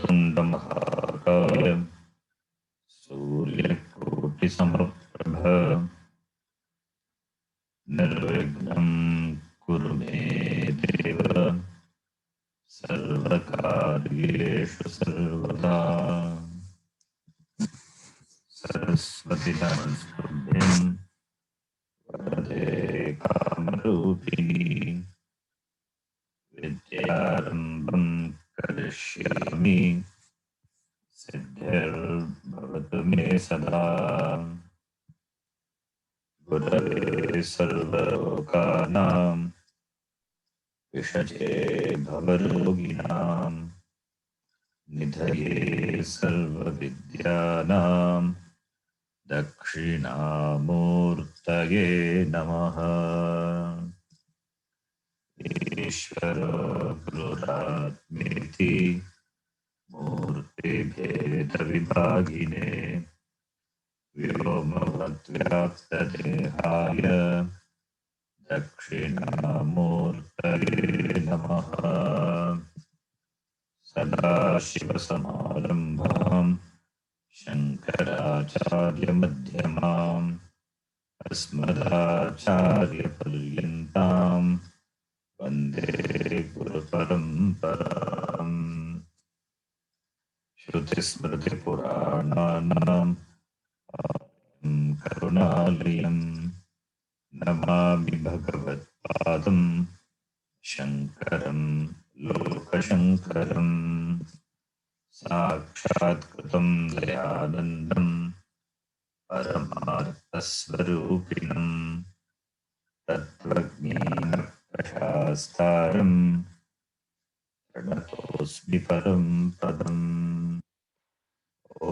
वक्रतुण्डमहाकाय सूर्यकोटिसमप्रभ निर्विघ्नं कुरु मे देव सर्वकार्येषु सर्वदा। सरस्वती नमस्तुभ्यं वरदे कामरूपिणी विद्यारम्भं करिष्यामि सिद्धिर्भवतु मे सदा। गुरवे सर्वलोकानां विषजे भवरोगिणां निधये सर्वविद्यानां दक्षिणामूर्तये नमः। ईश्वरो गुरुरात्मेति मूर्तिभेदविभागिने व्योमवद्व्याप्तदेहाय दक्षिणामूर्तये नमः। सदाशिवसमारम्भां शङ्कराचार्यमध्यमाम् अस्मदाचार्यपर्यन्तां वन्दे गुरुपरम्पराम्। श्रुतिस्मृतिपुराणानाम् आलयं करुणालयं नमामि भगवत्पादं शङ्करं लोकशङ्करम्। साक्षात्कृतं दयानन्दं परमार्थस्वरूपिणं तत्त्वज्ञानप्रशास्तारं प्रणतोऽस्मि परं पदम्। ॐ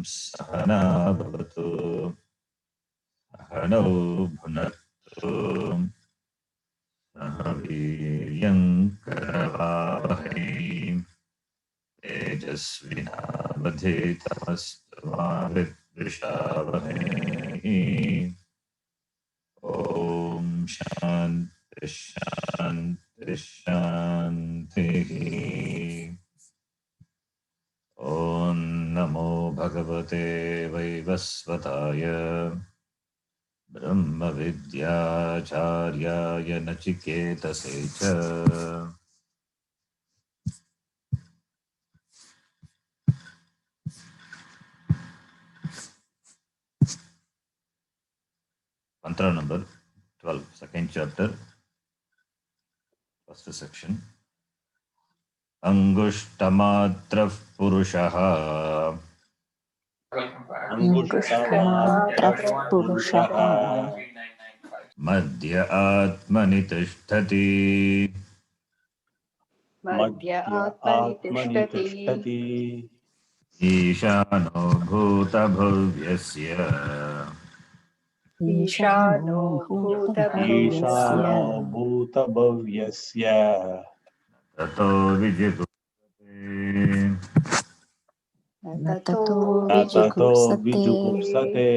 सहना भवतु सहनौ भुनक्तु सह वीर्यङ्करवावहै तेजस्विनावधीतमस्तु मा विद्विषावहै। ॐ शान्ति शान्ति शान्तिः। ॐ नमो भगवते वैवस्वताय ब्रह्मविद्याचार्याय नचिकेतसे च। Mantra number 12, second chapter, first section. Angushtamatras purushah अंगुष्ठमात्रः पुरुषः madhya atmani tishtati मध्य आत्मनि तिष्ठति ईशानो भूतभव्यस्य ईशानो भूतभव्यस्य भूतभव्यस्य ततो विजिगुप्ते न ततो ततो विजुगुप्सते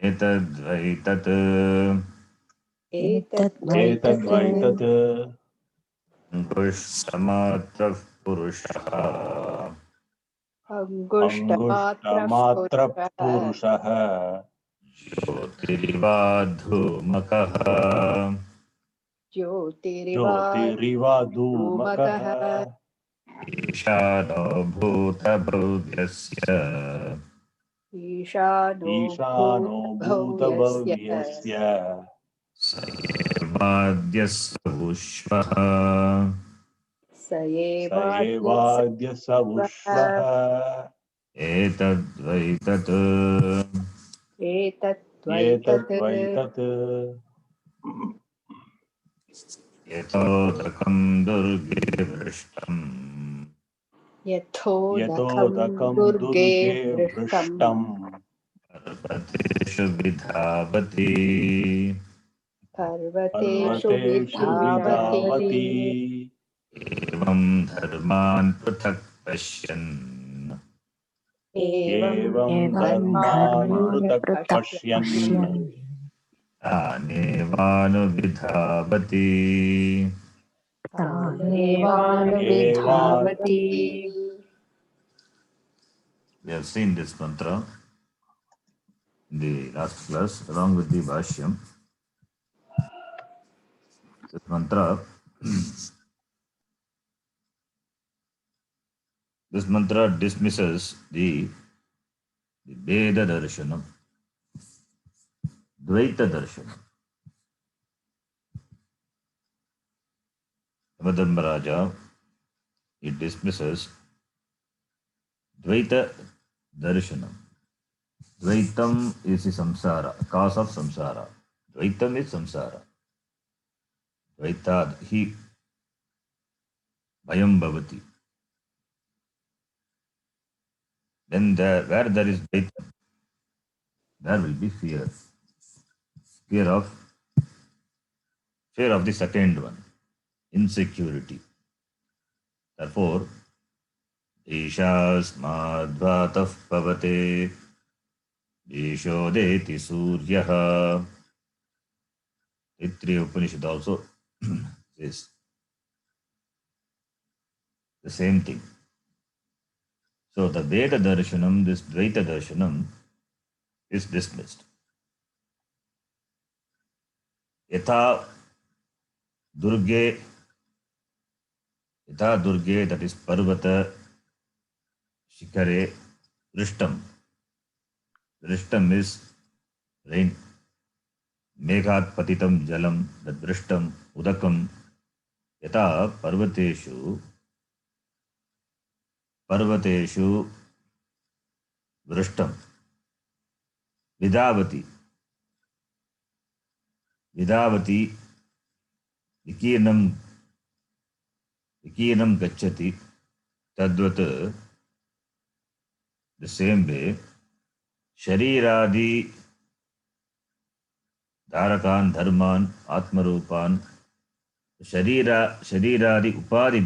एतद्वै तत् एतद्वैतत् अंगुष्टमात्रः पुरुषः अंगुष्टमात्रः पुरुषः ज्योतिरिवाधूमकः ज्योतिरिवाधूमकः ईशानो भूतभव्यस्य ईशानो भूतभव्यस्य स एवाद्यस्य विश्वः स एवाद्यस्य विश्वः एतद्वैतत् एतद्वैतत् यतोदकं दुर्गे वृष्टम् यथोदकं दुर्गे वृष्टम् पर्वतेषु विधावति पर्वतेषु विधावति एवं धर्मान् पृथक् पश्यन् एवं धर्मान् पृथक् पश्यन् तानेवानुविधावति तामेवानुविधावति. We have seen this mantra in the last class along with the Bhashyam. This mantra dismisses the Veda Darshanam, Dvaita Darshanam. Yamadharmaraja, it dismisses Dvaita Darshanam. Dvaitam is the samsara, cause of samsara. Dvaitam is samsara. Dvaitad hi bhayam bhavati. Then where there is Dvaitam, there will be fear. Fear of the second one, insecurity. Therefore, Ishasmadvatah pavate Ishodeti suryaha. Taittiriya Upanishad also says the same thing. So the Veda Darshanam, this Dvaita Darshanam, is dismissed. Yatha Durge, that is Parvata Shikare Vrishtam. Vrishtam is rain. Meghat Patitam Jalam, that Vrishtam, Udakam. Yatha Parvateshu Vrishtam. Vidavati Vikirnam Gacchati. Tadvat, the same way, Shariradi Dharakan Dharman Atmarupan Shariradi Upadi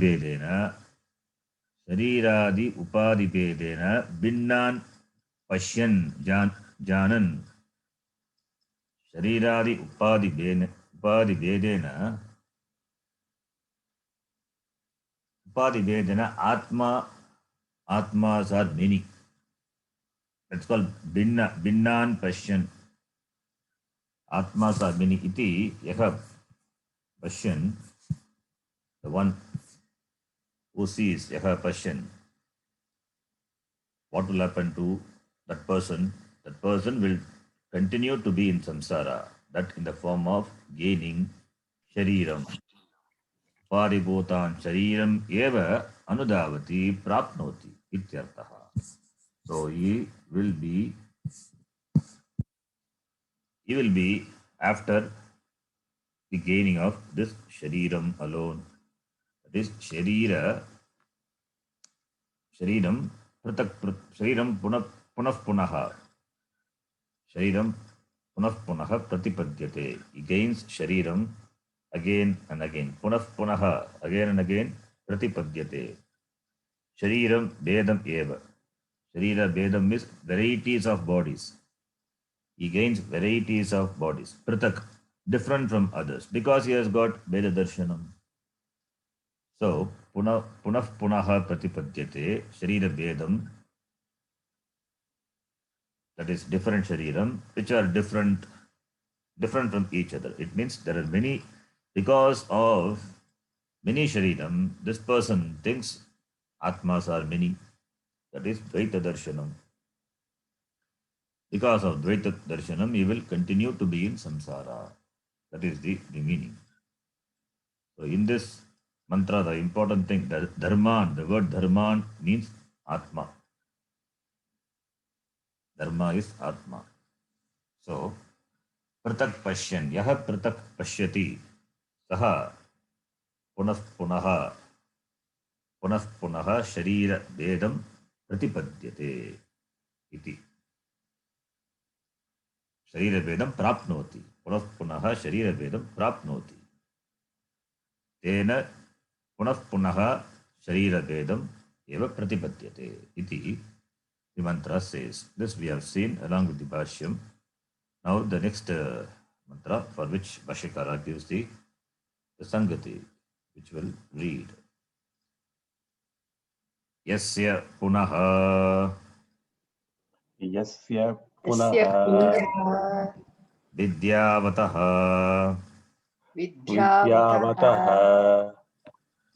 Bedena Binnan Pashyan Janan. Shariradi Upadi Bedena Atmas are many. That's called Binnan Pashyan. Atmas are many. Iti Yaha Pashyan, the one who sees Yaha Pashyan. What will happen to that person? That person will continue to be in samsara, that in the form of gaining shariram. Paribhutan shariram eva anudavati prapnoti ityartaha. So he will be after the gaining of this shariram alone. That is shariram punah punaha. Shariram punah punaha pratipadyate. He gains shariram again and again. Punah punaha, again and again, pratipadyate. Shariram bedam eva. Sharira bedam means varieties of bodies. He gains varieties of bodies. Pratak, different from others, because he has got Veda Darshanam. So, punaha pratipadyate, Sharira bedam, that is different shariram, which are different from each other. It means there are many, because of many shariram, this person thinks Atmas are many. That is Dvaita Darshanam. Because of Dvaita Darshanam, he will continue to be in samsara. That is the meaning. So in this mantra, the important thing, dharman, the word dharman means Atma. Dharma is Atma. So, pratak pashyan, yaha pratak pashyati, saha punaha sharira vedam pratipadyate iti. Sharira vedam prapnoti. Punaha sharira vedam prapnoti. Tena punaha sharira vedam eva pratipadyate iti. The mantra says. This we have seen along with the Bhashyam. Now the next mantra, for which Bhashyakara gives the Sangati, which will read. Yasya punaha यस्य पुनः यस्य पुनः vidyavataha विद्यावतः विद्यावतः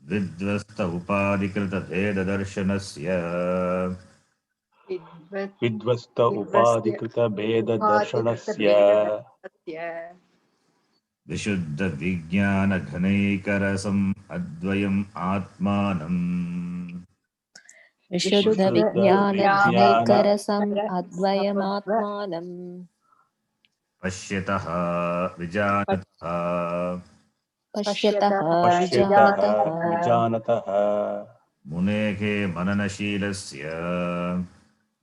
विध्वस्त उपाधिकृत भेद दर्शनस्य विध्वस्त विद्वस्य उपाधिकृत भेददर्शनस्य उपाधिकृतभेदस्य विशुद्ध विज्ञान घनैकरसम् अद्वयम् आत्मानम् विशुद्ध विशुद्धविज्ञानघनैकरसम् विज्ञान अद्वयमात्मानम् पश्यतः विजानतः पश्यतः पश्यतः विजानतः विजानतः मुनेः मननशीलस्य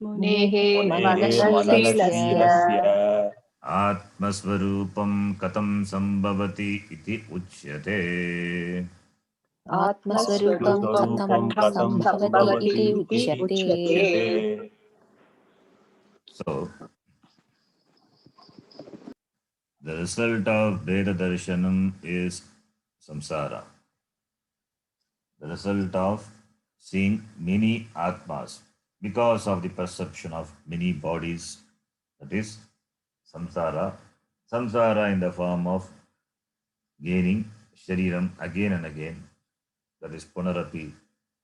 मुनेः मुनेः मननशीलस्य मननशीलस्य आत्मस्वरूपं कथं सम्भवति इति उच्यते. आत्मस्वरूपं स्वरूपं कथं कथं सम्भवति सम्भवति इति इति उच्यते। उच्यते. So, the result of Veda Darshanam is samsara. The result of seeing many atmas because of the perception of many bodies, that is samsara. Samsara in the form of gaining shariram again and again, that is punarapi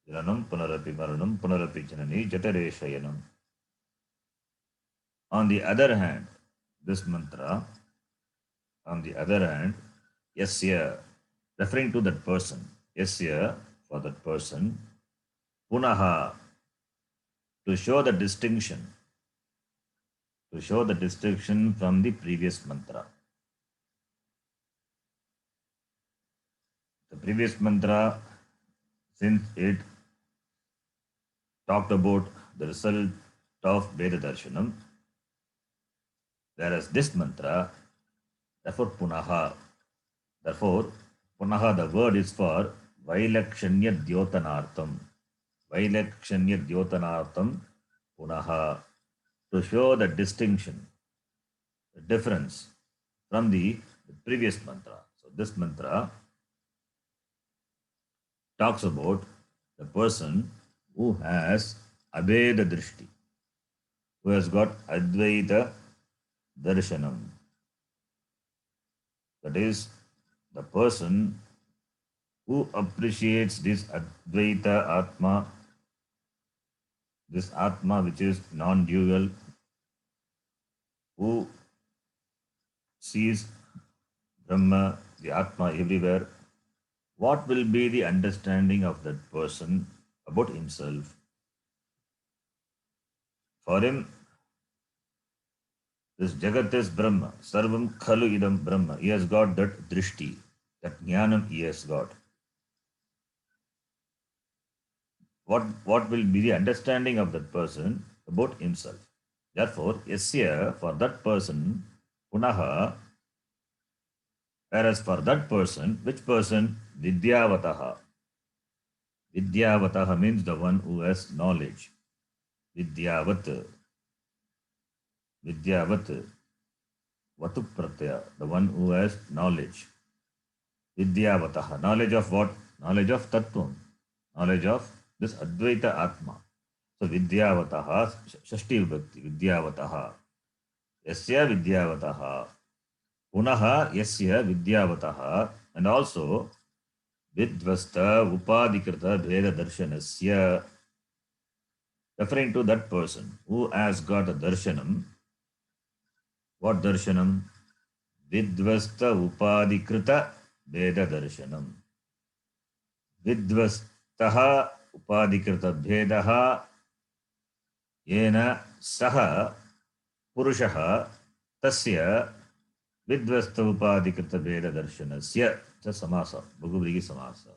jananam, punarapi maranam, punarapi janani, jatare shayanam. On the other hand, this mantra, on the other hand, yasya, referring to that person, yasya, for that person, punaha, to show the distinction from the previous mantra. The previous mantra, since it talked about the result of Veda Darshanam, whereas this mantra, therefore punaha, the word is for Vailakshanya Dyotanartham. Vailakshanya Dyotanartham punaha, to show the distinction, the difference from the previous mantra. So this mantra talks about the person who has Abheda Drishti, who has got Advaita Darshanam. That is, the person who appreciates this Advaita Atma, this Atma which is non-dual, who sees Brahma, the Atma everywhere. What will be the understanding of that person about himself? For him, this Jagat is Brahma, Sarvam Khalu Idam Brahma. He has got that drishti, that jnanam he has got. What will be the understanding of that person about himself? Therefore, yasya, for that person, punaha, whereas for that person, which person? Vidyavataha. Vidyavataha means the one who has knowledge. Vidyavat. Vidyavat. Vatu pratyaya, the one who has knowledge. Vidyavataha. Knowledge of what? Knowledge of Tattvam. Knowledge of this Advaita Atma. So Vidyavataha, Shashti Vibhakti, Vidyavataha. Yasya Vidyavataha. Punaha Yasya Vidyavataha. And also Vidvasta Upadhikrita Bheda Darshanasya, referring to that person who has got a darshanam. What darshanam? Vidvasta Upadhikrita Bheda Darshanam. Vidvastaha Upadhikrita Bhedaha Yena Saha Purushaha Tasya Vidvasta Upadhikrita Bheda Darshanasya. It's a samasa, Bhagavrihi samasa.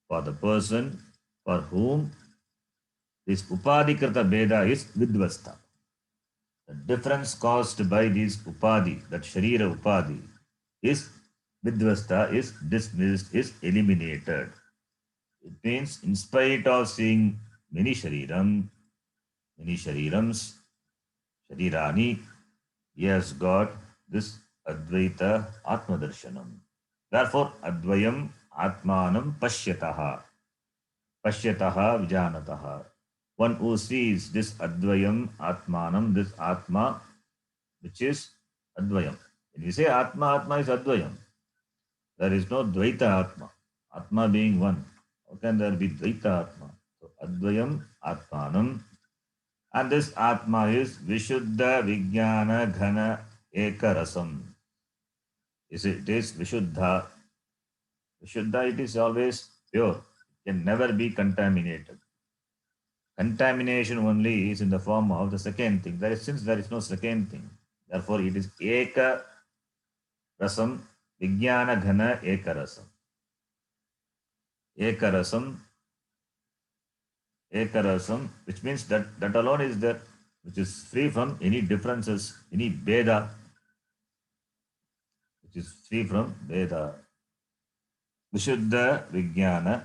For the person for whom this Upadhikrita Bheda is Vidvasta. The difference caused by this Upadhi, that Sharira Upadhi, is Vidvasta, is dismissed, is eliminated. It means, in spite of seeing many Sharirams, Sharirani, he has got this Advaita Atma Darshanam. Therefore, Advayam atmanam pashyataha. Pashyataha vijanataha. One who sees this advayam atmanam, this atma, which is advayam. When you say atma, atma is advayam. There is no dvaita atma. Atma being one. How can there be dvaita atma? So advayam atmanam. And this atma is vishuddha vijnana ghana ekarasam. It is vishuddha. Vishuddha, it is always pure. It can never be contaminated. Contamination only is in the form of the second thing. Since there is no second thing, therefore it is eka rasam, vijnana ghana eka rasam. Eka rasam, which means that alone is there, which is free from any differences, any beda, which is free from beda. Vishuddha vijnana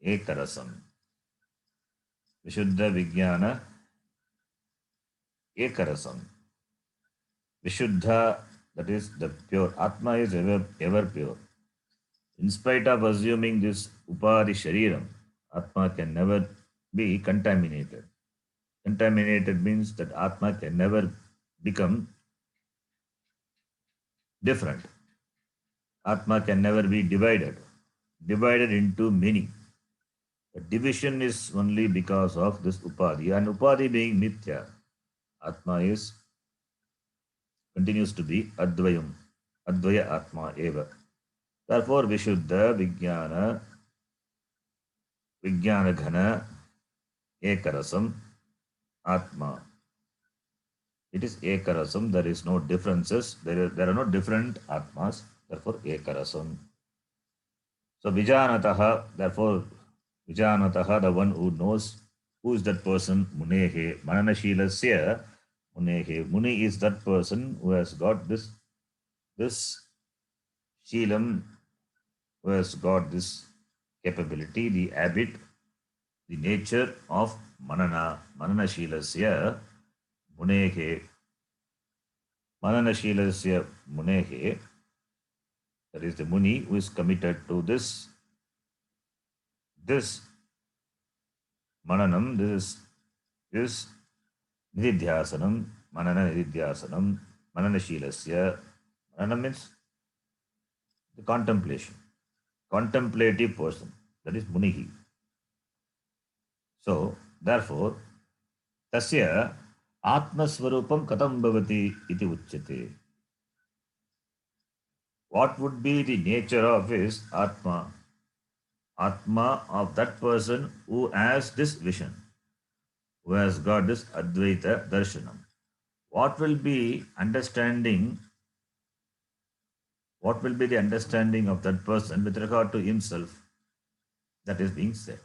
eka rasam. Vishuddha vijnana eka rasam. Vishuddha, that is the pure. Atma is ever pure. In spite of assuming this upadi shariram, Atma can never be contaminated. Contaminated means that Atma can never become different. Atma can never be divided into many. The division is only because of this upadi, and upadi being nitya, Atma continues to be advayam, advaya Atma eva. Therefore, vishuddha vijnana ghana ekarasam atma. It is ekarasam. There is no differences. There are no different atmas. Therefore, ekarasam. So vijanataha. Therefore, vijanataha, the one who knows, who is that person? Munehe mananashilasya munehe. Muni is that person who has got this shilam, who has got this capability, the habit, the nature of mananashilasya munehe. Mananashilasya munehe, that is the muni who is committed to this mananam, this is nididhyasanam, manana nididhyasanam, mananashilasya. Manana means the contemplation, contemplative person, that is munihi. So, therefore, tasya atmasvarupam katam bhavati iti uchyate. What would be the nature of his atma? Atma of that person who has this vision, who has got this advaita darshanam. What will be understanding? What will be the understanding of that person with regard to himself? That is being said.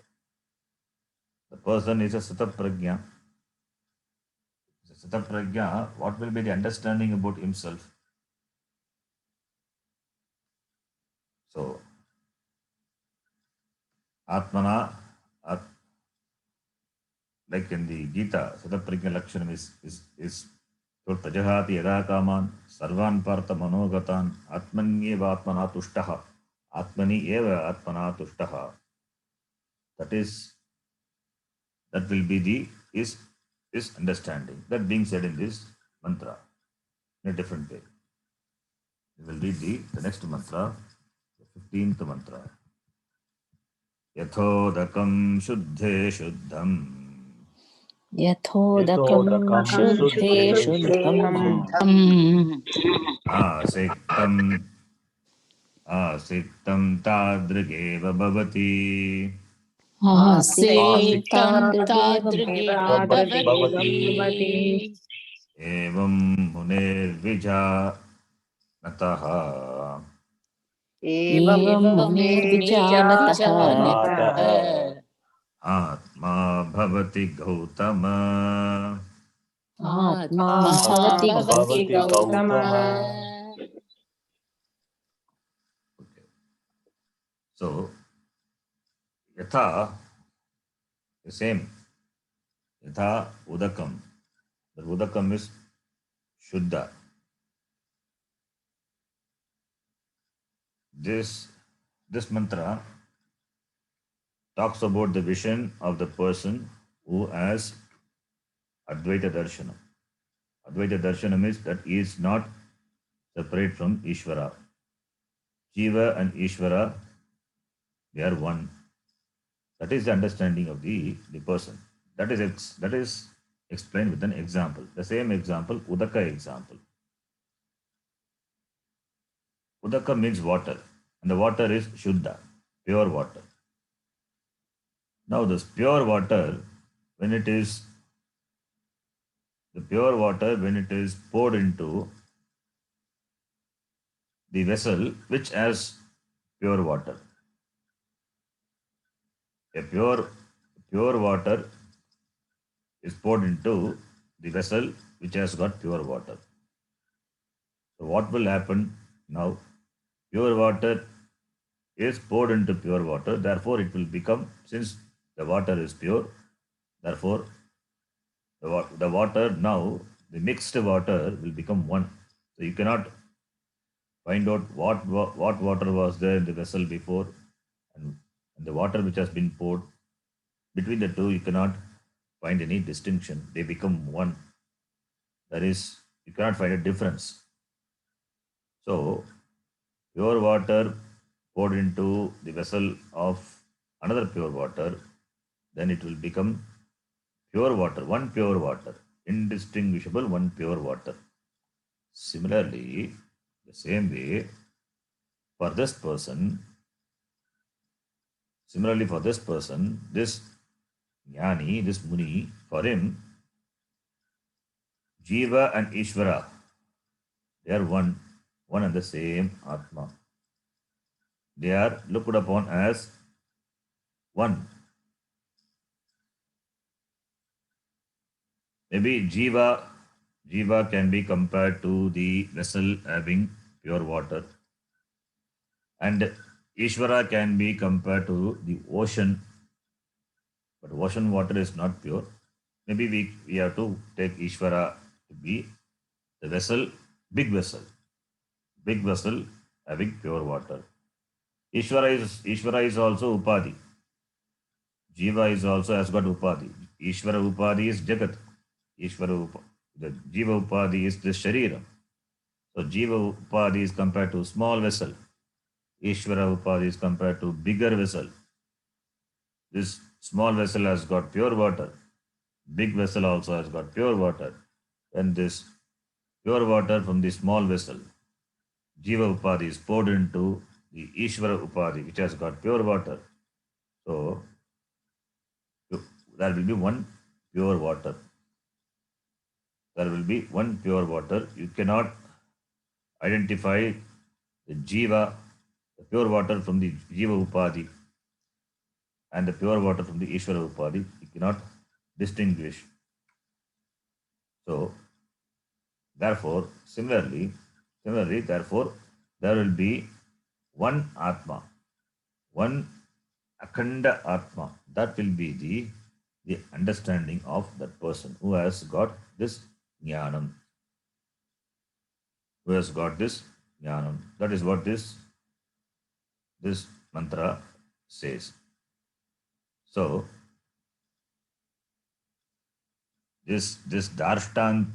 The person is a sataprajna. Sataprajna, what will be the understanding about himself? So, Atmana, like in the Gita, Sataprajna Lakshanam is Tajahati yada kaman sarvan partha manogatan atmanyeva atmana tushtaha. Atmani eva atmana tushtaha. That will be the is understanding. That being said in this mantra in a different way. We will read the next mantra, the 15th mantra. Yathodakam shuddhe shuddham. यथोदकं शुद्धे शुद्धं आसिक्तं तादृगेव भवति. आसीतं तादृगेव तादृगेव भवति भवति एवं मुनिर्विजानतः एवं मुनिर्विजानतः आत्मा भवति गौतम. आत्मा भवति Gautam. So, yatha, the same. Yatha udakam. The udakam is shuddha. This this mantra talks about the vision of the person who has Advaita Darshanam. Advaita Darshanam is that he is not separate from Ishvara. Jiva and Ishvara, they are one. That is the understanding of the person. That is explained with an example. The same example, Udaka example. Udaka means water, and the water is Shuddha, pure water. Now, this pure water, when it is poured into the vessel which has pure water, a pure water is poured into the vessel which has got pure water. So, what will happen now? Pure water is poured into pure water, therefore, it will become, since the water is pure, therefore, the water now, the mixed water will become one. So you cannot find out what water was there in the vessel before and the water which has been poured. Between the two, you cannot find any distinction. They become one. That is, you cannot find a difference. So, pure water poured into the vessel of another pure water, then it will become pure water, one pure water, indistinguishable one pure water. Similarly, the same way, for this person, this Jnani, this Muni, for him, Jiva and Ishvara, they are one and the same Atma. They are looked upon as one. Maybe Jiva can be compared to the vessel having pure water, and Ishvara can be compared to the ocean, but ocean water is not pure. Maybe we have to take Ishvara to be the vessel, big vessel having pure water. Ishvara is also Upadhi. Jiva is also has got Upadhi. Ishvara Upadhi is Jagat. The Jiva Upadhi is the Sharira. So Jiva Upadhi is compared to small vessel. Ishvara Upadhi is compared to bigger vessel. This small vessel has got pure water. Big vessel also has got pure water. And this pure water from the small vessel, Jiva Upadhi, is poured into the Ishvara Upadhi, which has got pure water. So there will be one pure water. You cannot identify the Jiva, the pure water from the Jiva Upadhi, and the pure water from the Ishvara Upadhi. You cannot distinguish. So, therefore, similarly, therefore, there will be one Atma, one Akhanda Atma. That will be the understanding of that person who has got this Jnanam. That is what this mantra says. So, this drishtanta,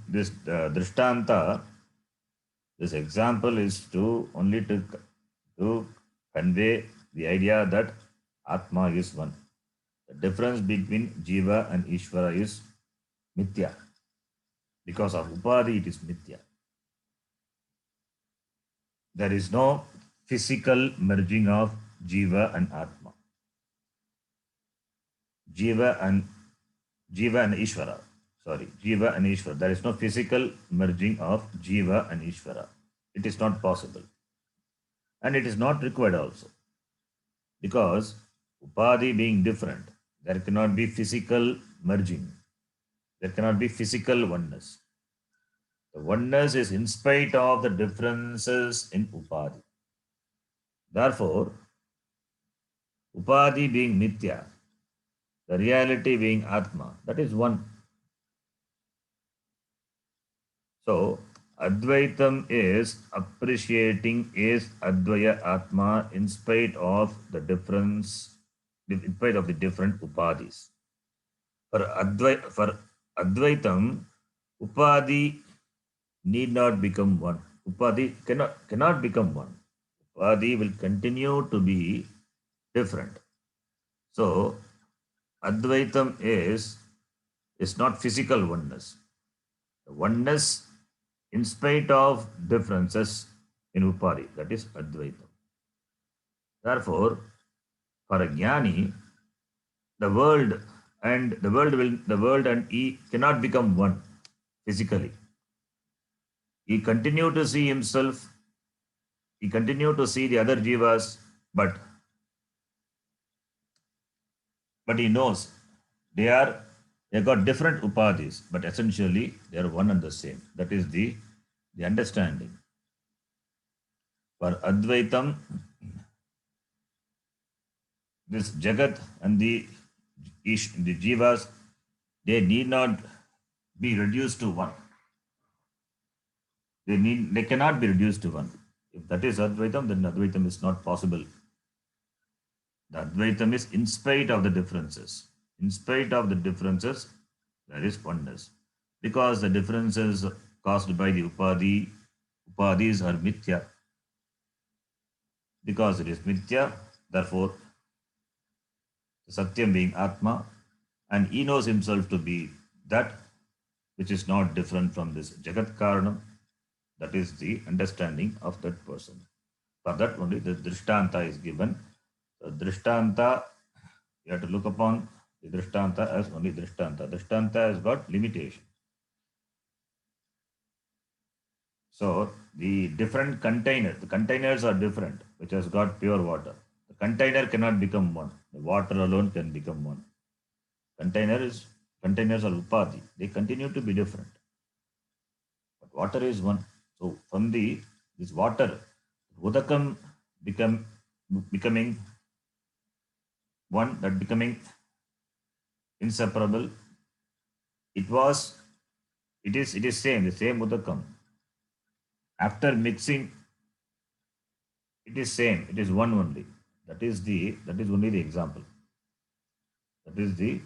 this example is to convey the idea that Atma is one. The difference between Jiva and Ishvara is Mithya. Because of Upadhi, it is Mithya. There is no physical merging of Jiva and Atma. Jiva and Ishvara. Jiva and Ishvara. There is no physical merging of Jiva and Ishvara. It is not possible. And it is not required also. Because Upadhi being different, there cannot be physical merging. There cannot be physical oneness. The oneness is in spite of the differences in Upadhi. Therefore, Upadhi being Nitya, the reality being Atma, that is one. So, Advaitam is appreciating is Advaya Atma in spite of the difference, in spite of the different upadis. For Advaitam, upadi need not become one. Upadi cannot become one. Upadi will continue to be different. So Advaitam is not physical oneness. The oneness in spite of differences in Upadi, that is Advaitam. Therefore, for a jnani, the world and he cannot become one physically. He continue to see himself, he continue to see the other jivas, but he knows they got different upadhis, but essentially they are one and the same. That is the understanding. For Advaitam, this Jagat and the Jivas, they need not be reduced to one. They cannot be reduced to one. If that is Advaitam, then Advaitam is not possible. The Advaitam is in spite of the differences. In spite of the differences, there is oneness. Because the differences caused by the upadhis are mithya. Because it is mithya, therefore, Satyam being Atma, and he knows himself to be that which is not different from this Jagat Karanam. That is the understanding of that person. For that only the Drishtanta is given. The Drishtanta, you have to look upon the Drishtanta as only Drishtanta. Drishtanta has got limitation. So the different the containers are different, which has got pure water. The container cannot become one. The water alone can become one. Containers are upadi. They continue to be different. But water is one. So from this water, udakam becoming one, that becoming inseparable. It is same, the same udakam. After mixing, it is same, it is one only. That is only the example. That is the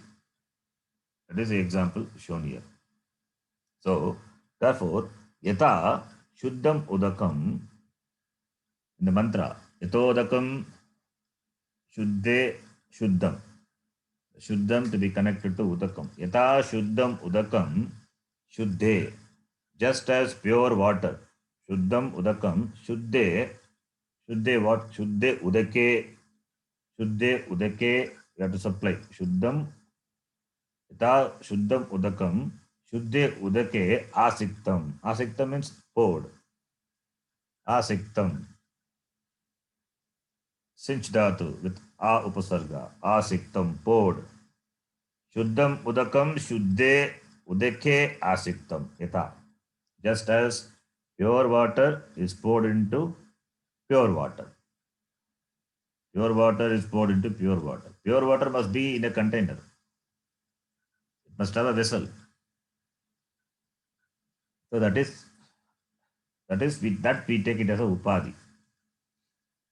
example shown here. So therefore, yata shuddham udakam, in the mantra, yatodakam shuddhe shuddham. Shuddham to be connected to udakam. Yata shuddham udakam shuddhe. Just as pure water. Shuddham udakam shuddhe. Shuddhe what? Shuddhe udake. Shuddhe udake. You have to supply. Shuddham. Yata shuddham udakam shuddhe udake asiktam. Asiktam means poured. Asiktam. Sinch dhatu with a upasarga. Asiktam, poured. Shuddham udakam shuddhe udake asiktam. Yata. Just as pure water is poured into pure water. Pure water is poured into pure water. Pure water must be in a container. It must have a vessel. So that we take it as a upadi.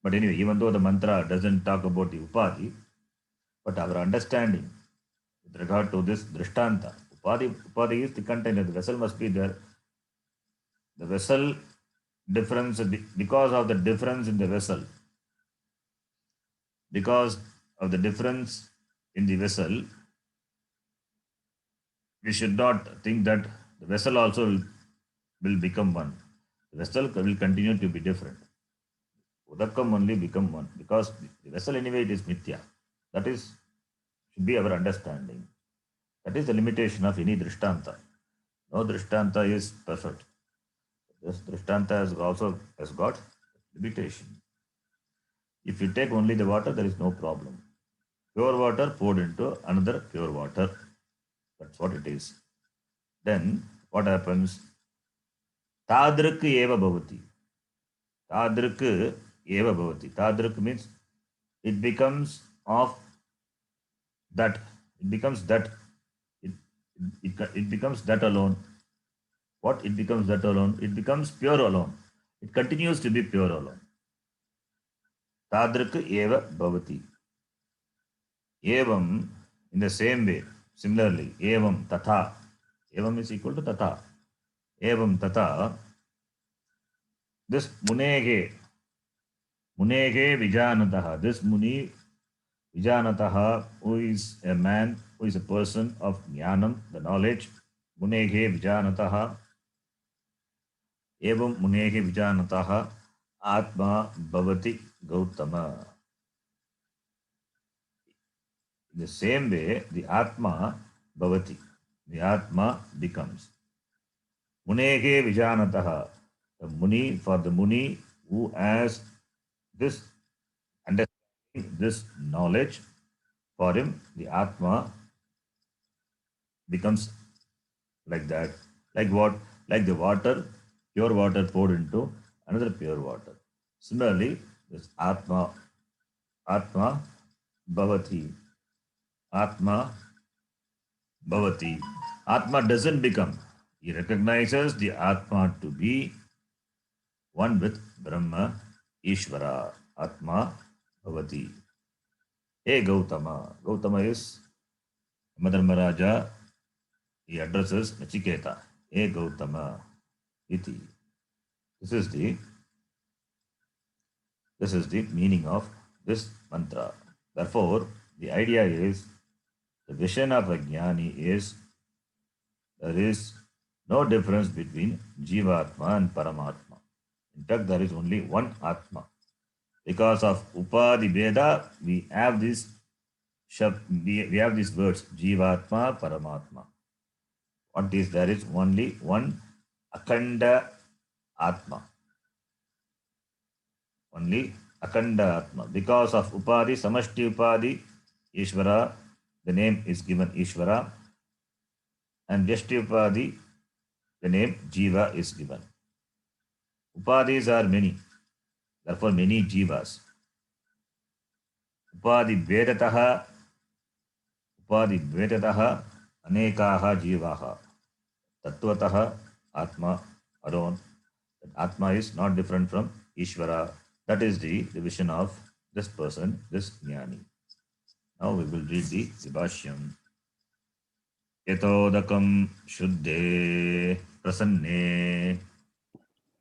But anyway, even though the mantra doesn't talk about the upadi, but our understanding with regard to this drishtanta, upadi is the container. The vessel must be there. The vessel difference, because of the difference in the vessel, because of the difference in the vessel, we should not think that the vessel also will become one. The vessel will continue to be different. Udakam only become one because the vessel anyway it is mithya. That should be our understanding. That is the limitation of any drishtanta. No drishtanta is perfect. This drishtanta has got limitation. If you take only the water, there is no problem. Pure water poured into another pure water. That's what it is. Then what happens? Tadrik eva bhavati. Tadrik eva bhavati. Tadrik means it becomes of that. It becomes that. It becomes that alone. What it becomes that alone? It becomes pure alone. It continues to be pure alone. Tadrak eva bhavati. Evam, in the same way, similarly, evam tatha. Evam is equal to tatha. Evam tatha. This munege vijanataha. This muni vijanataha, who is a man, who is a person of jnanam, the knowledge. Munege vijanataha. Evam munege vijanataha atma bhavati gautama. In the same way, the Atma bhavati, the Atma becomes. Munege vijanataha, the Muni, for the Muni who has this understanding, this knowledge, for him the Atma becomes like that. Like what? Like the water, pure water poured into another pure water. Similarly, this Atma bhavati. Atma bhavati. Atma doesn't become. He recognizes the Atma to be one with Brahma, Ishvara. Atma bhavati. Hey Gautama. Gautama is Madharmaraja. He addresses Nachiketa. Hey Gautama. Iti. This is the meaning of this mantra. Therefore, the idea is the vision of a jnani is there is no difference between Jivatma and Paramatma. In fact, there is only one Atma. Because of Upadhi Veda, we have these words Jivatma, Paramatma. What is there is only one Akhanda Atma. Only Akhanda Atma. Because of Upadhi, Samashti Upadhi, Ishvara, the name is given Ishvara, and Vyashti Upadhi, the name Jiva is given. Upadhis are many, therefore many Jivas. Upadhi Vedataha Anekaha Jivaha. Tattvataha Atma alone. Atma is not different from Ishvara. That is the division of this person, this jnani. Now we will read the Bhashyam. Yatodakam Shuddhe Prasanne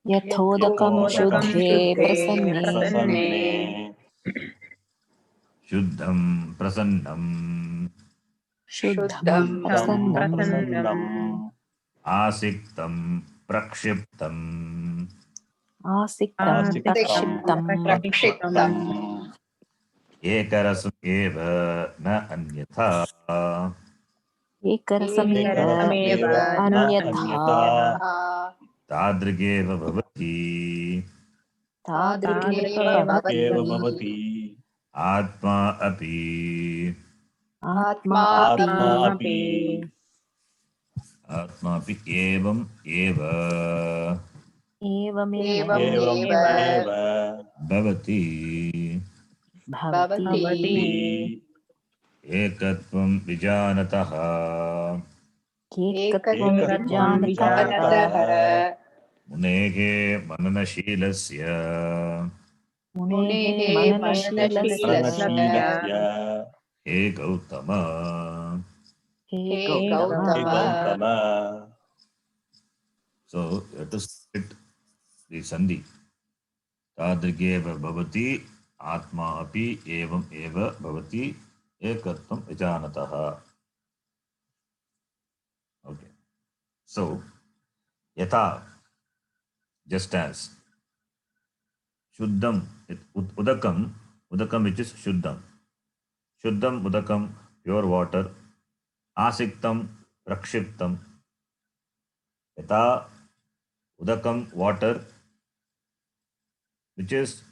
यथोदकं शुद्धे प्रसन्ने प्रसन्ने Shuddham Prasannam शुद्धं प्रसन्नं प्रसन्नम् Asiktam Prakshiptam आसिक्तं प्रक्षिप्तं प्रक्षिप्तम् Ekarasam Eva Na Anyatha एकरसमेव एकरसमेव न अन्यथा अन्यथा Tadrigeva Bhavati तादृगेव तादृगेव भवति भवति Atma Api आत्मा आत्मा अपि अपि Atma Api Evam Eva एवमेव एवमेव Bhavati भवति भवति Ekatvam Vijanataha एकत्वं एकत्वं विजानतः विजानतः Munege Mananashilasya मुनेः मननशीलस्य मननशीलस्य He Gautama. Hey hey Gautam Gautam. So you have to split the sandhi. Tadrigeva bhavati atma api evam eva bhavati ekatvam vijanataha. Okay. So yatha, just as Shuddham, udakam which is Shuddham. Shuddham udakam, pure water. Asiktam prakshiptam. Yatha udakam, water, which is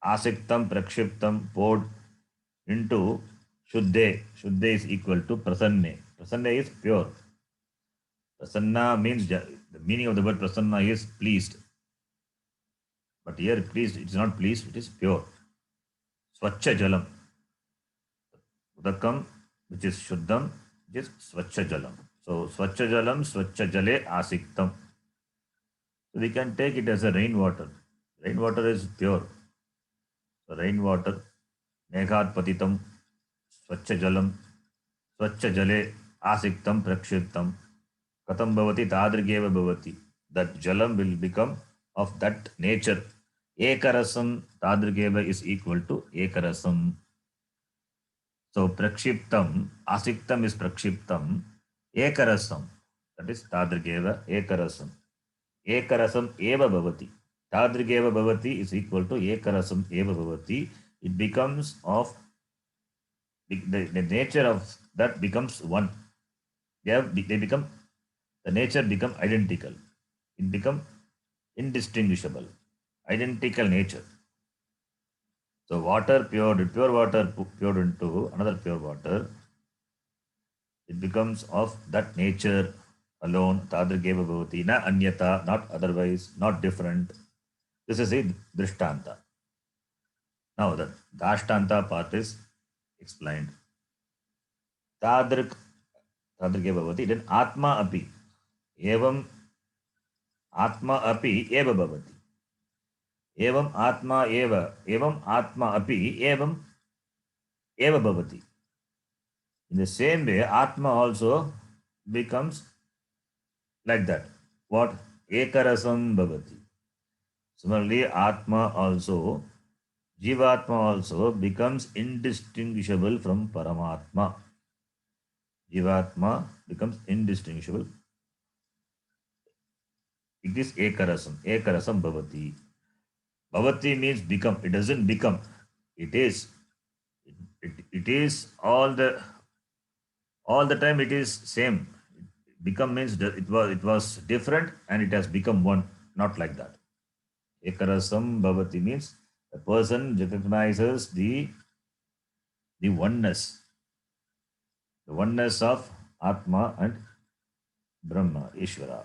asiktam prakshiptam, poured into Shuddhe. Shuddhe is equal to prasanne. Prasanne is pure. Prasanna means, the meaning of the word prasanna is pleased. But here pleased, it is not pleased, it is pure. Swachha jalam. Udakam, which is Shuddham, which is Swachha jalam. So Swachha jalam, Swachha jale asiktam. We can take it as a rainwater. Rainwater is pure. So rainwater, meghat patitam, swachha jalam, swachha jale, asiktam prakshiptam, katam bhavati tadrigeva bhavati. That jalam will become of that nature. Ekarasam tadrigeva is equal to ekarasam. So prakshiptam, asiktam is prakshiptam, ekarasam. That is tadrigeva ekarasam. Ekarasam eva bhavati. Tadrigeva bhavati is equal to ekarasam eva bhavati. It becomes of the nature of that becomes one. They become the nature become identical. It become indistinguishable. Identical nature. So water pure water poured into another pure water, it becomes of that nature alone. Tadrigeva bhavati, na anyata, not otherwise, not different. This is a drishtanta. Now the dashtanta part is explained. Tadrigeva bhavati, then atma api. Evam atma api eva bhavati. Evam atma eva. Evam atma api evam eva bhavati. In the same way, Atma also becomes like that. What? Ekarasam bhavati. Similarly, Atma also, Jivatma also becomes indistinguishable from Paramatma. Jivatma becomes indistinguishable. It is Ekarasam. Ekarasam bhavati. Bhavati means become. It doesn't become. It is. It is all the time it is same. Become means that it was different and it has become one. Not like that. Ekarasam bhavati means the person recognizes the oneness. The oneness of Atma and Brahma, Ishvara.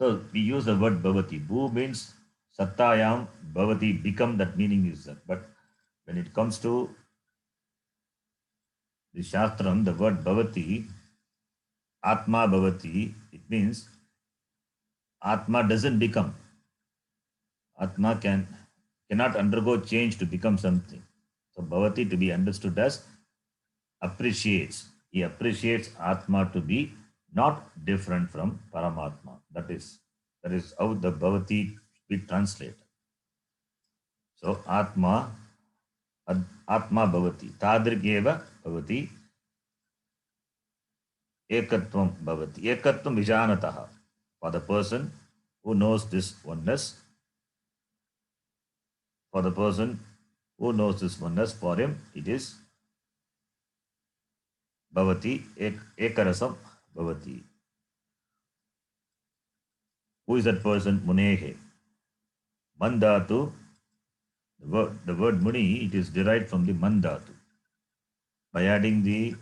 So we use the word bhavati. Bhu means sattayam, bhavati, become, that meaning is that. But when it comes to the Shastram, the word bhavati, Atma bhavati, it means Atma doesn't become. Atma cannot undergo change to become something. So bhavati to be understood as appreciates. He appreciates Atma to be not different from Paramatma. That is how the bhavati be translated. So Atma bhavati. Tadrigeva bhavati. Ekatvam bhavati. Ekatvam vijanataha. For the person who knows this oneness, for him it is bhavati, ekarasam bhavati. Who is that person? Munehe. Mandatu. The word muni, it is derived from the mandatu. By adding the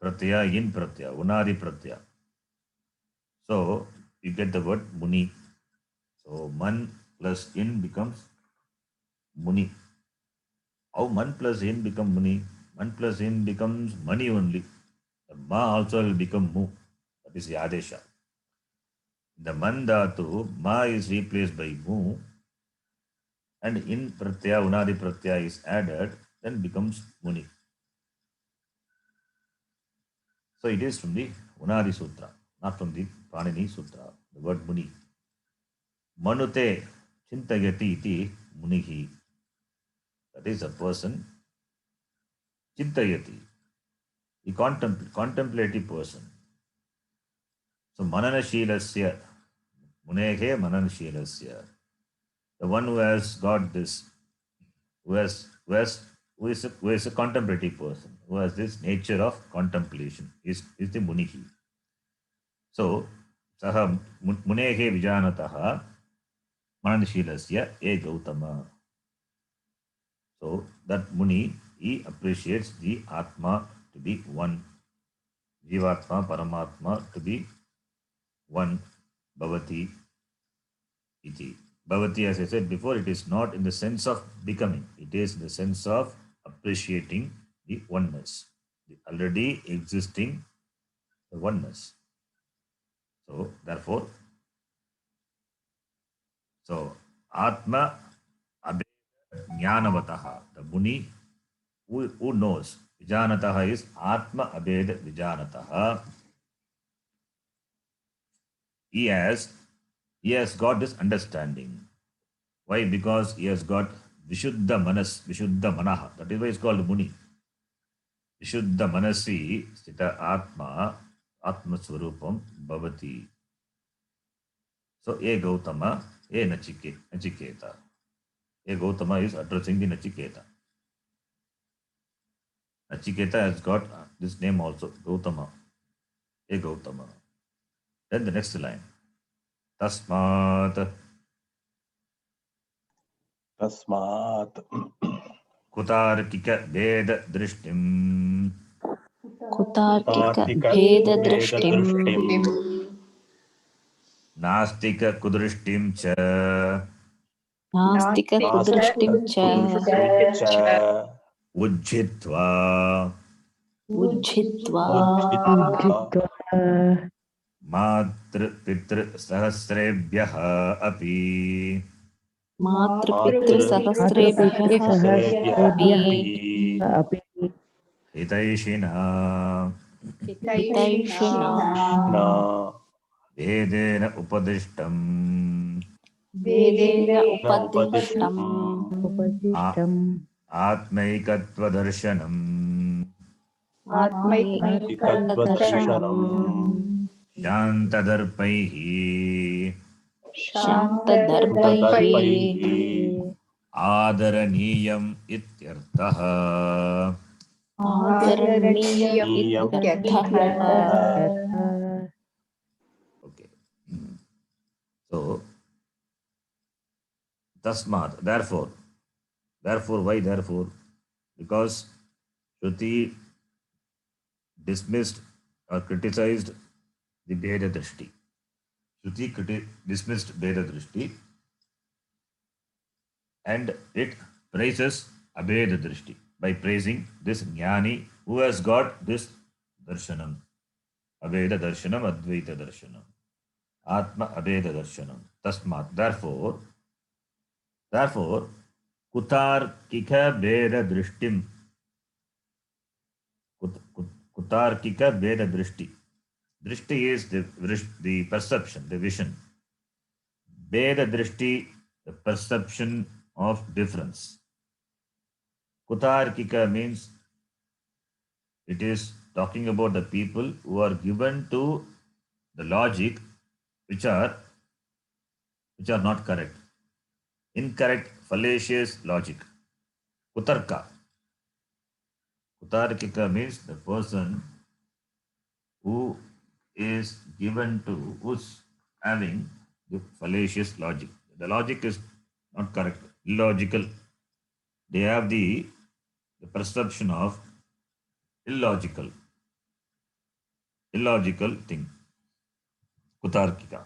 pratyaya in pratyaya, unadi pratyaya. So you get the word muni. So man plus in becomes muni. How man plus in become muni? Man plus in becomes money only. The ma also will become mu. That is the adesha. The man dhatu, ma is replaced by mu, and in pratyaya, unadi pratyaya is added, then becomes muni. So it is from the Unadi Sutra, not from the Panini Sutra. The word muni. Manute chintayati iti munihi. That is a person. Chintayati. The contemplative person. So mananashilasya. Munehe mananashilasya. The one who has got this, who is a contemplative person, who has this nature of contemplation, is the munihi. So saha munehe vijanataha mananashilasya e gautama. So that muni, he appreciates the Atma to be one, Jivatma, Paramatma to be one, Bhavati iti. Bhavati, as I said before, it is not in the sense of becoming, it is in the sense of appreciating the oneness, the already existing oneness. So therefore, So, Atma Abheda Jnanavataha. The Muni who knows. Vijanataha is Atma Abheda Vijanataha. He has got this understanding. Why? Because he has got Vishuddha Manas, Vishuddha Manaha. That is why it's called Muni. Vishuddha Manasi Sthita Atma, Atma Swarupam Bhavati. So, A Gautama, A Nachiketa. A Gautama is addressing the Nachiketa. Nachiketa has got this name also, Gautama. A Gautama. Then the next line. Tasmat तस्मात् Kutarkika Veda Drishtim कुतार्किक भेददृष्टिम् Nastika Kudrishtim Cha नास्तिक कुदृष्टिं च Ujjitva उज्झित्वा Matr Pitr Sahasrebhyaha Api मातृपितृसहस्रेभ्यः अपि Hitaishina हितैषिणा Vedena Upadishtam वेदेन उपदिष्टम् उपदिष्टम् Atmaikatva Darshanam आत्मैकदर्शनम् Shantadarpaihi शान्तदर्पैः Adaraniyam Ityartha. आदरणीयम् इत्यर्थः Okay. So, Tasmat, therefore, why therefore? Because Shruti dismissed or criticized the Bheda Drishti. Shruti dismissed Bheda Drishti and it praises Abheda Drishti by praising this Jnani who has got this Darshanam. Abheda Darshanam, Advaita Darshanam. Atma Abheda Darshanam. Tasmat. Therefore, Kutarkika Veda Drishtim. Kutarkika Veda Drishti. Drishti is the perception, the vision. Veda Drishti, the perception of difference. Kutarkika means it is talking about the people who are given to the logic which are not correct. Incorrect, fallacious logic. Kutarka. Kutarkika means the person who is given to, who's having the fallacious logic. The logic is not correct, illogical. They have the perception of illogical thing. Kutarkika.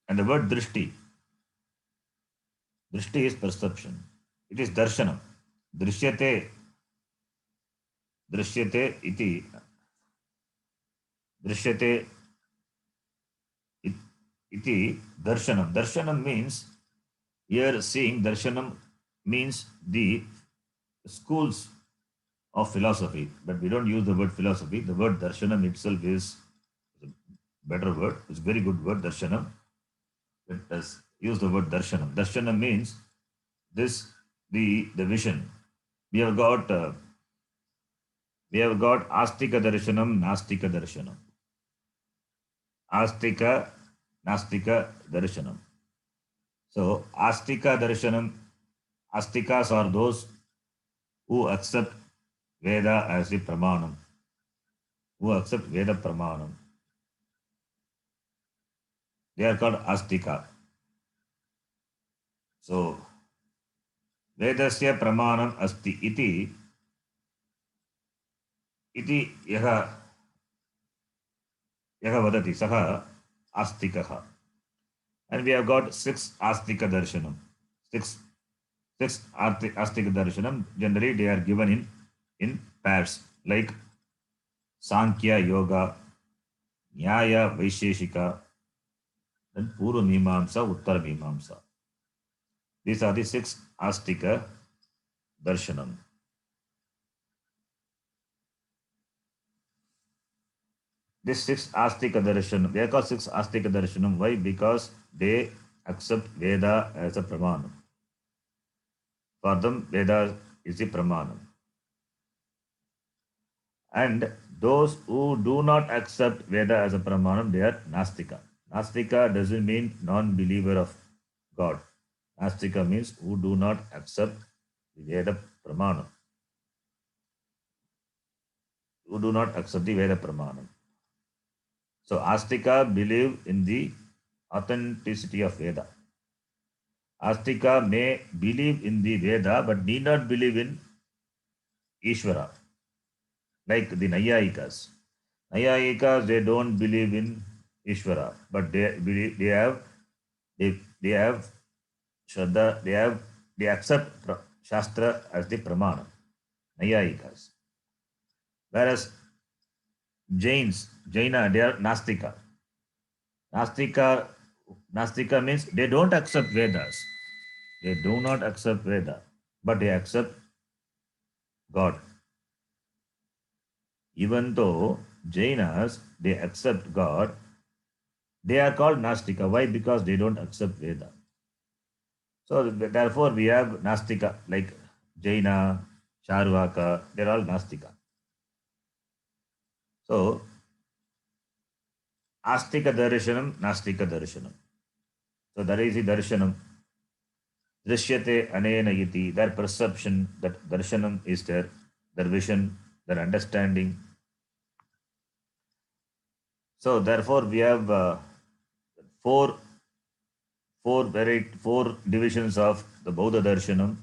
And the word drishti is perception. It is darshanam. Drishyate iti. Drishyate iti darshanam. Darshanam means, here seeing, darshanam means the schools of philosophy, but we don't use the word philosophy. The word darshanam itself is a better word. It's a very good word, darshanam. Let us use the word darshanam. Darshanam means this, the vision. We have got astika darshanam, nastika darshanam. Astika, nastika darshanam. So astika darshanam, astikas are those who accept Veda as the pramanam. Who accept Veda pramanam. They are called astika. So, Vedasya pramanam asti iti yaha vadati saha astikaha. And we have got 6 astika darshanam. 6 astika darshanam. Generally, they are given in pairs, like Sankhya Yoga, Nyaya Vaisheshika, then Purva Mimamsa, Uttara Mimamsa. These are the 6 Astika Darshanam. This 6 Astika Darshanam, they are called 6 Astika Darshanam. Why? Because they accept Veda as a Pramanam. For them, Veda is the Pramanam. And those who do not accept Veda as a Pramanam, they are Nastika. Nastika doesn't mean non-believer of God. Nastika means who do not accept the Veda Pramanam. Who do not accept the Veda Pramanam. So Astika believe in the authenticity of Veda. Astika may believe in the Veda but need not believe in Ishvara. Like the Nayayikas. Nayayikas, they don't believe in Ishvara, but they believe, they have Shraddha, they accept Shastra as the Pramana. Nayayikas. Whereas Jaina, they are Nastika. Nastika means they don't accept Vedas. They do not accept Veda, but they accept God. Even though Jainas, they accept God, they are called Nastika. Why? Because they don't accept Veda. So therefore we have Nastika like Jaina, Charvaka, they're all Nastika. So Astika Darshanam, Nastika Darshanam. So that is the Darshanam. Drishyate Anena Yiti, their perception, that Darshanam is their vision, their understanding. So therefore we have four divisions of the Bauddha Darshanam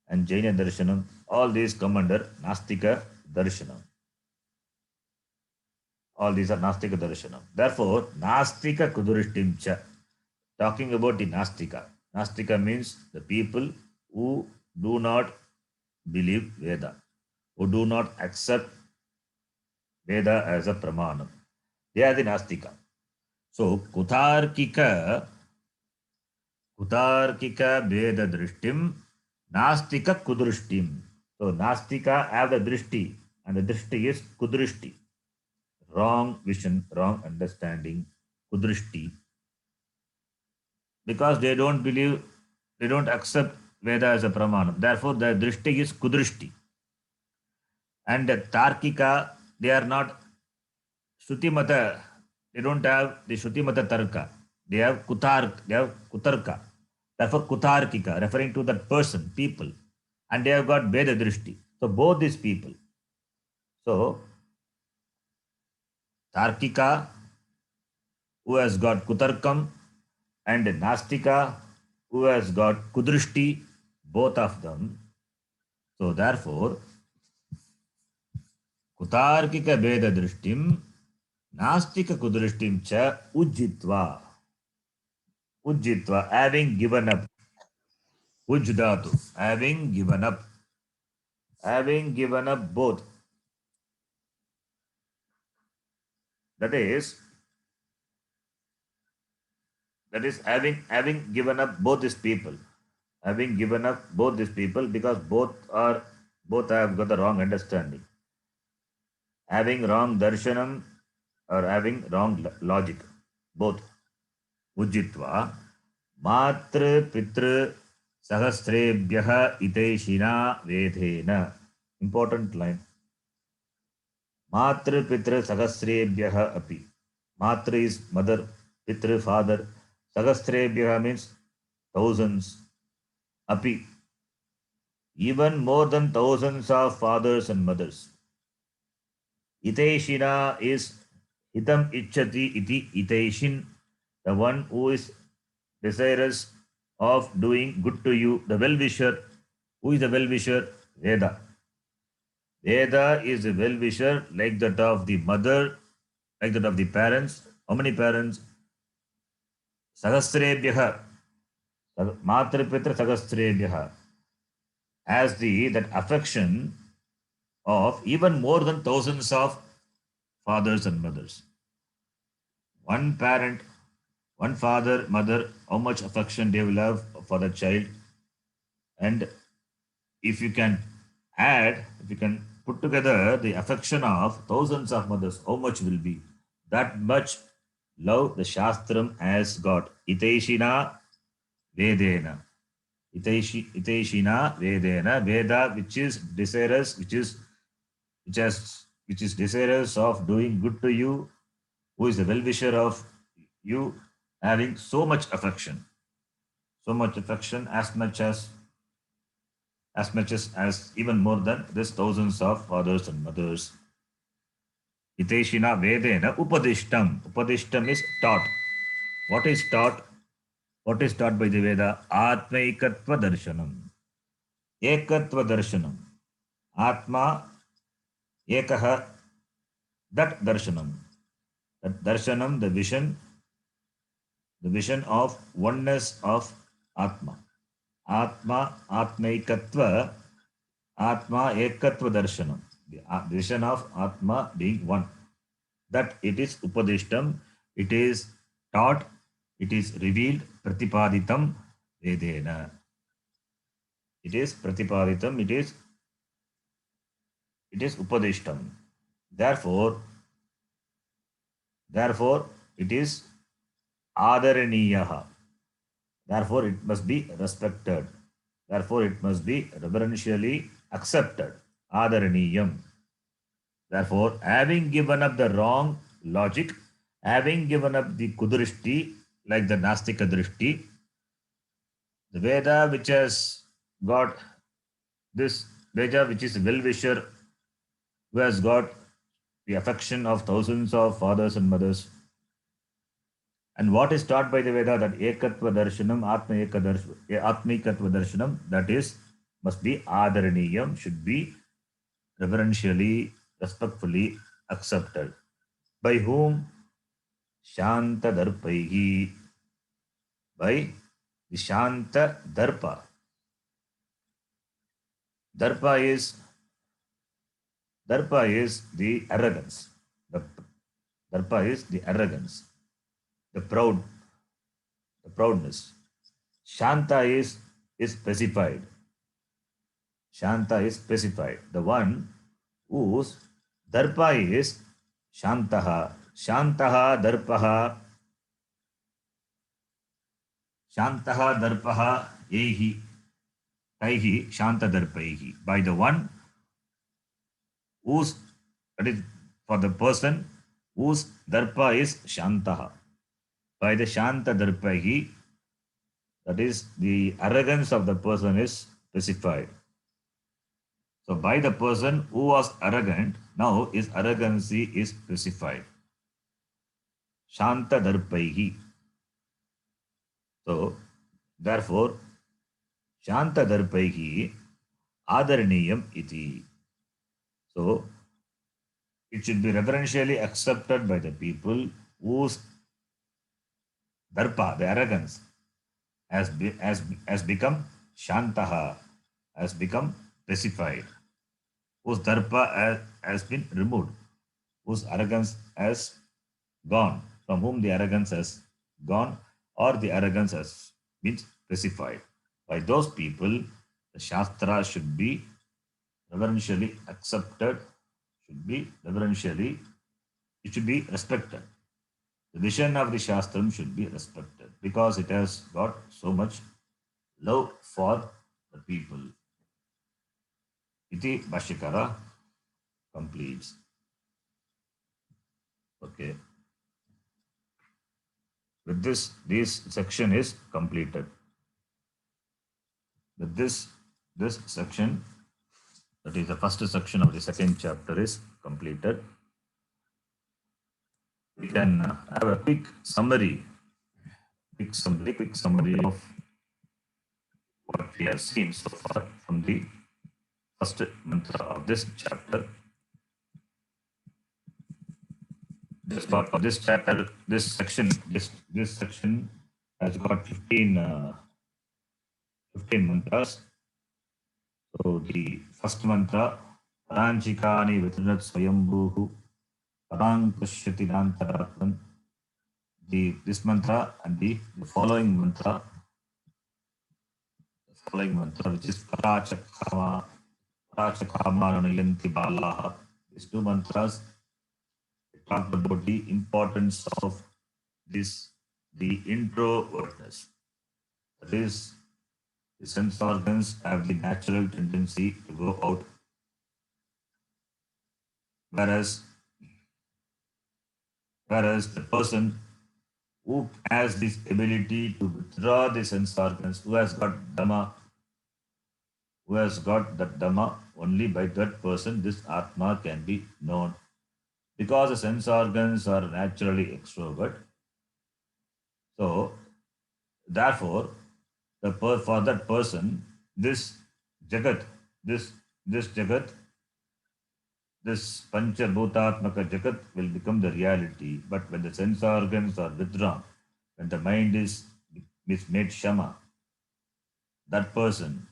and Jaina Darshanam. All these come under Nastika Darshanam. All these are Nastika Darshanam. Therefore, Nastika Kudurishtim cha. Talking about the Nastika. Nastika means the people who do not believe Veda, who do not accept Veda as a Pramanam. They are the Nastika. So, Kutarkika Veda Drishtim, Nastika Kudrishtim. So, Nastika have the Drishti, and the Drishti is Kudrishti. Wrong vision, wrong understanding, Kudrishti. Because they don't believe, they don't accept Veda as a Pramanam. Therefore, the Drishti is Kudrishti. And the Tarkika, they are not Shruti Mata, they don't have the Shruti Mata Tarka. They have Kutarka. Therefore, Kutarkika, referring to that person, people. And they have got Veda Drishti. So, both these people. So, Tarkika, who has got Kutarkam, and Nastika, who has got Kudrishti, both of them. So therefore, Kutarkika Veda Drishtim, Nastika Kudrishtim cha Ujjitva. Ujjitva, having given up. Ujjidatu, having given up. Having given up both. That is having given up both these people. Having given up both these people because both have got the wrong understanding. Having wrong darshanam or having wrong logic. Both. Ujjitva matra pitra sahasrebhyaha iteshina vedhena. Important line. Matra pitra sahasrebhyaha api. Matra is mother, pitra father. Sahasrebhyaha means thousands. Api. Even more than thousands of fathers and mothers. Iteshina is hitam ichchati iti iteshin, the one who is desirous of doing good to you, the well-wisher. Who is the well-wisher? Veda. Veda is a well-wisher like that of the mother, like that of the parents. How many parents? Sahasrebhyaha. Matrapitra Sahasrebhyaha. As that affection of even more than thousands of fathers and mothers. One parent One father, mother, how much affection they will have for the child. And if you can if you can put together the affection of thousands of mothers, how much will be? That much love the Shastram has got. Itaishina Vedena. Itaishina Vedena. Veda, which is desirous, which is desirous of doing good to you, who is the well-wisher of you, having so much affection, as much as even more than this thousands of fathers and mothers. Hiteshina Vedena Upadishtam. Upadishtam is taught. What is taught? What is taught by the Veda? Atmaikatva Darshanam. Ekatva Darshanam. Atma Ekaha. That Darshanam. That Darshanam, the vision of oneness of Atma. Atma, Atmaikatva, Atma Ekatva Darshanam. The vision of Atma being one. That it is Upadishtam, it is taught, it is revealed, Pratipaditam Vedena. It is Pratipaditam, it is Upadishtam. Therefore, it is Adaraniyaha. Therefore, it must be respected. Therefore, it must be reverentially accepted. Adaraniyam. Therefore, having given up the wrong logic, having given up the kudrishti, like the Nastika drishti, the Veda which has got this Veda which is a well-wisher, who has got the affection of thousands of fathers and mothers. And what is taught by the Veda? That Ekatva Darshanam, Atmikatva Darshanam, that is, must be Adaraniyam, should be reverentially, respectfully accepted. By whom? Shanta Darpaihi. By the Shanta Darpa. Darpa is the arrogance. Darpa is the arrogance, the proudness. Shanta is specified. Shanta is specified. The one whose darpa is Shantaha. Shantaha darpaha. Shantaha darpaha yehi. Taihi Shanta darpaihi. By the one whose, that is for the person whose darpa is Shantaha. By the Shanta darpaihi, that is the arrogance of the person is specified. So by the person who was arrogant, now his arrogancy is specified. Shanta darpaihi. So therefore, Shanta darpaihi Adaraniyam iti. So it should be reverentially accepted by the people whose darpa, the arrogance, has become Shantaha, has become specified, whose darpa has been removed, whose arrogance has gone, from whom the arrogance has gone, or the arrogance has been specified. By those people, the Shastra should be reverentially accepted, it should be respected. The vision of the Shastram should be respected because it has got so much love for the people. Iti Bhashyakara completes. Okay. With this section is completed. With this section, that is the first section of the second chapter, is completed. We can have a quick summary of what we have seen so far from the first mantra of this chapter. This part of this chapter, this section has got 15 mantras. So the first mantra, Paranchikani Vitrinat Swayambhuhu Parang Pashyati Nantaratman this mantra and the following mantra, which is Parachakama Nanayanti Balaha. These two mantras talk about the importance of this, the introvertness. That is, the sense organs have the natural tendency to go out, whereas the person who has this ability to withdraw the sense organs, who has got Dhamma, only by that person this Atma can be known. Because the sense organs are naturally extrovert, so therefore, for that person, this Jagat, this Jagat, this Panchabhutatmaka Jagat will become the reality. But when the sense organs are withdrawn, when the mind is made Shama, that person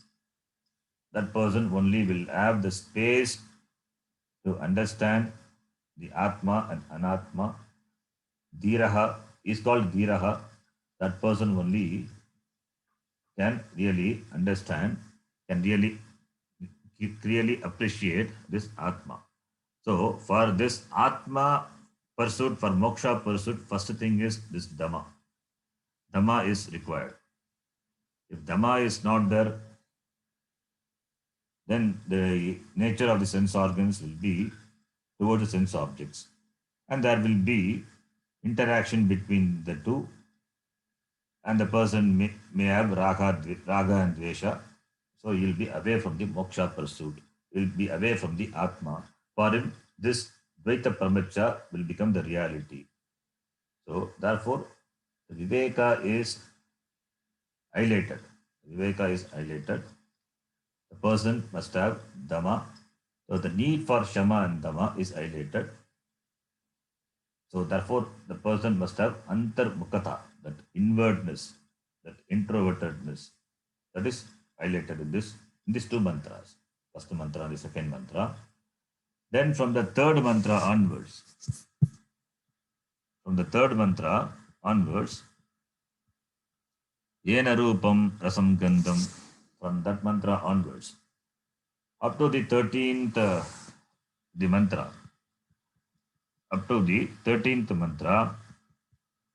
only will have the space to understand the Atma and Anatma. Dhiraha is called Dhiraha. That person only can really understand, can really appreciate this Atma. So for this Atma pursuit, for moksha pursuit, first thing is this Dhamma. Dhamma is required. If Dhamma is not there, then the nature of the sense organs will be towards the sense objects. And there will be interaction between the two, and the person may have raga and dvesha. So he will be away from the moksha pursuit. He will be away from the Atma. For him, this Dvaita Pramaccha will become the reality. So therefore, the Viveka is highlighted. The person must have Dhamma. So the need for Shama and Dhamma is highlighted. So therefore, the person must have Antarmukata, that inwardness, that introvertedness. That is highlighted in these two mantras. First mantra and the second mantra. Then from the third mantra onwards, Yena Rupam Rasam Gandham, from that mantra onwards, up to the 13th mantra,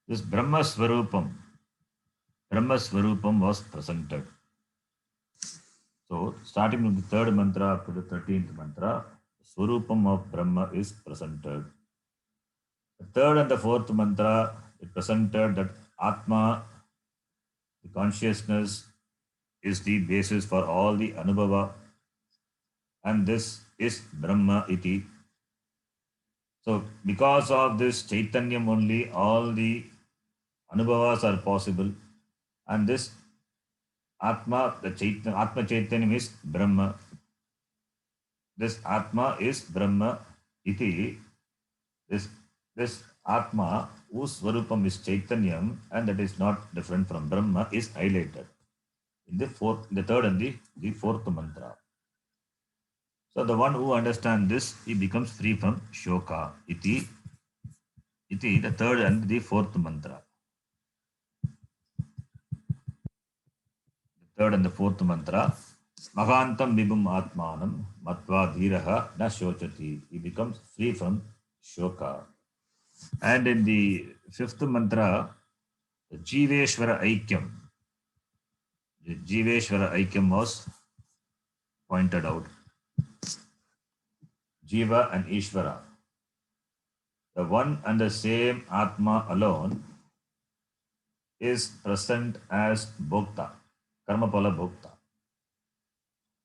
this Brahma Swarupam was presented. So starting from the third mantra up to the 13th mantra, Swarupam of Brahma is presented. The third and the fourth mantra, it presented that Atma, the consciousness, is the basis for all the Anubhava, and this is Brahma iti. So because of this Chaitanyam only, all the Anubhavas are possible, and this Atma, Atma Chaitanyam is Brahma. This Atma is Brahma iti. This Atma, whose Swarupam is Chaitanyam, and that is not different from Brahma, is highlighted in the third and the fourth mantra. So the one who understands this, he becomes free from shoka. Iti, the third and the fourth mantra. The third and the fourth mantra. Mahantam vibhum atmanam matva dhiraha na shochati. He becomes free from shoka. And in the fifth mantra, the Jiveshvara Aikyam. The Jiveshvara Aikyam was pointed out. Jiva and Ishvara. The one and the same Atma alone is present as Bhokta, Karmapala Bhokta.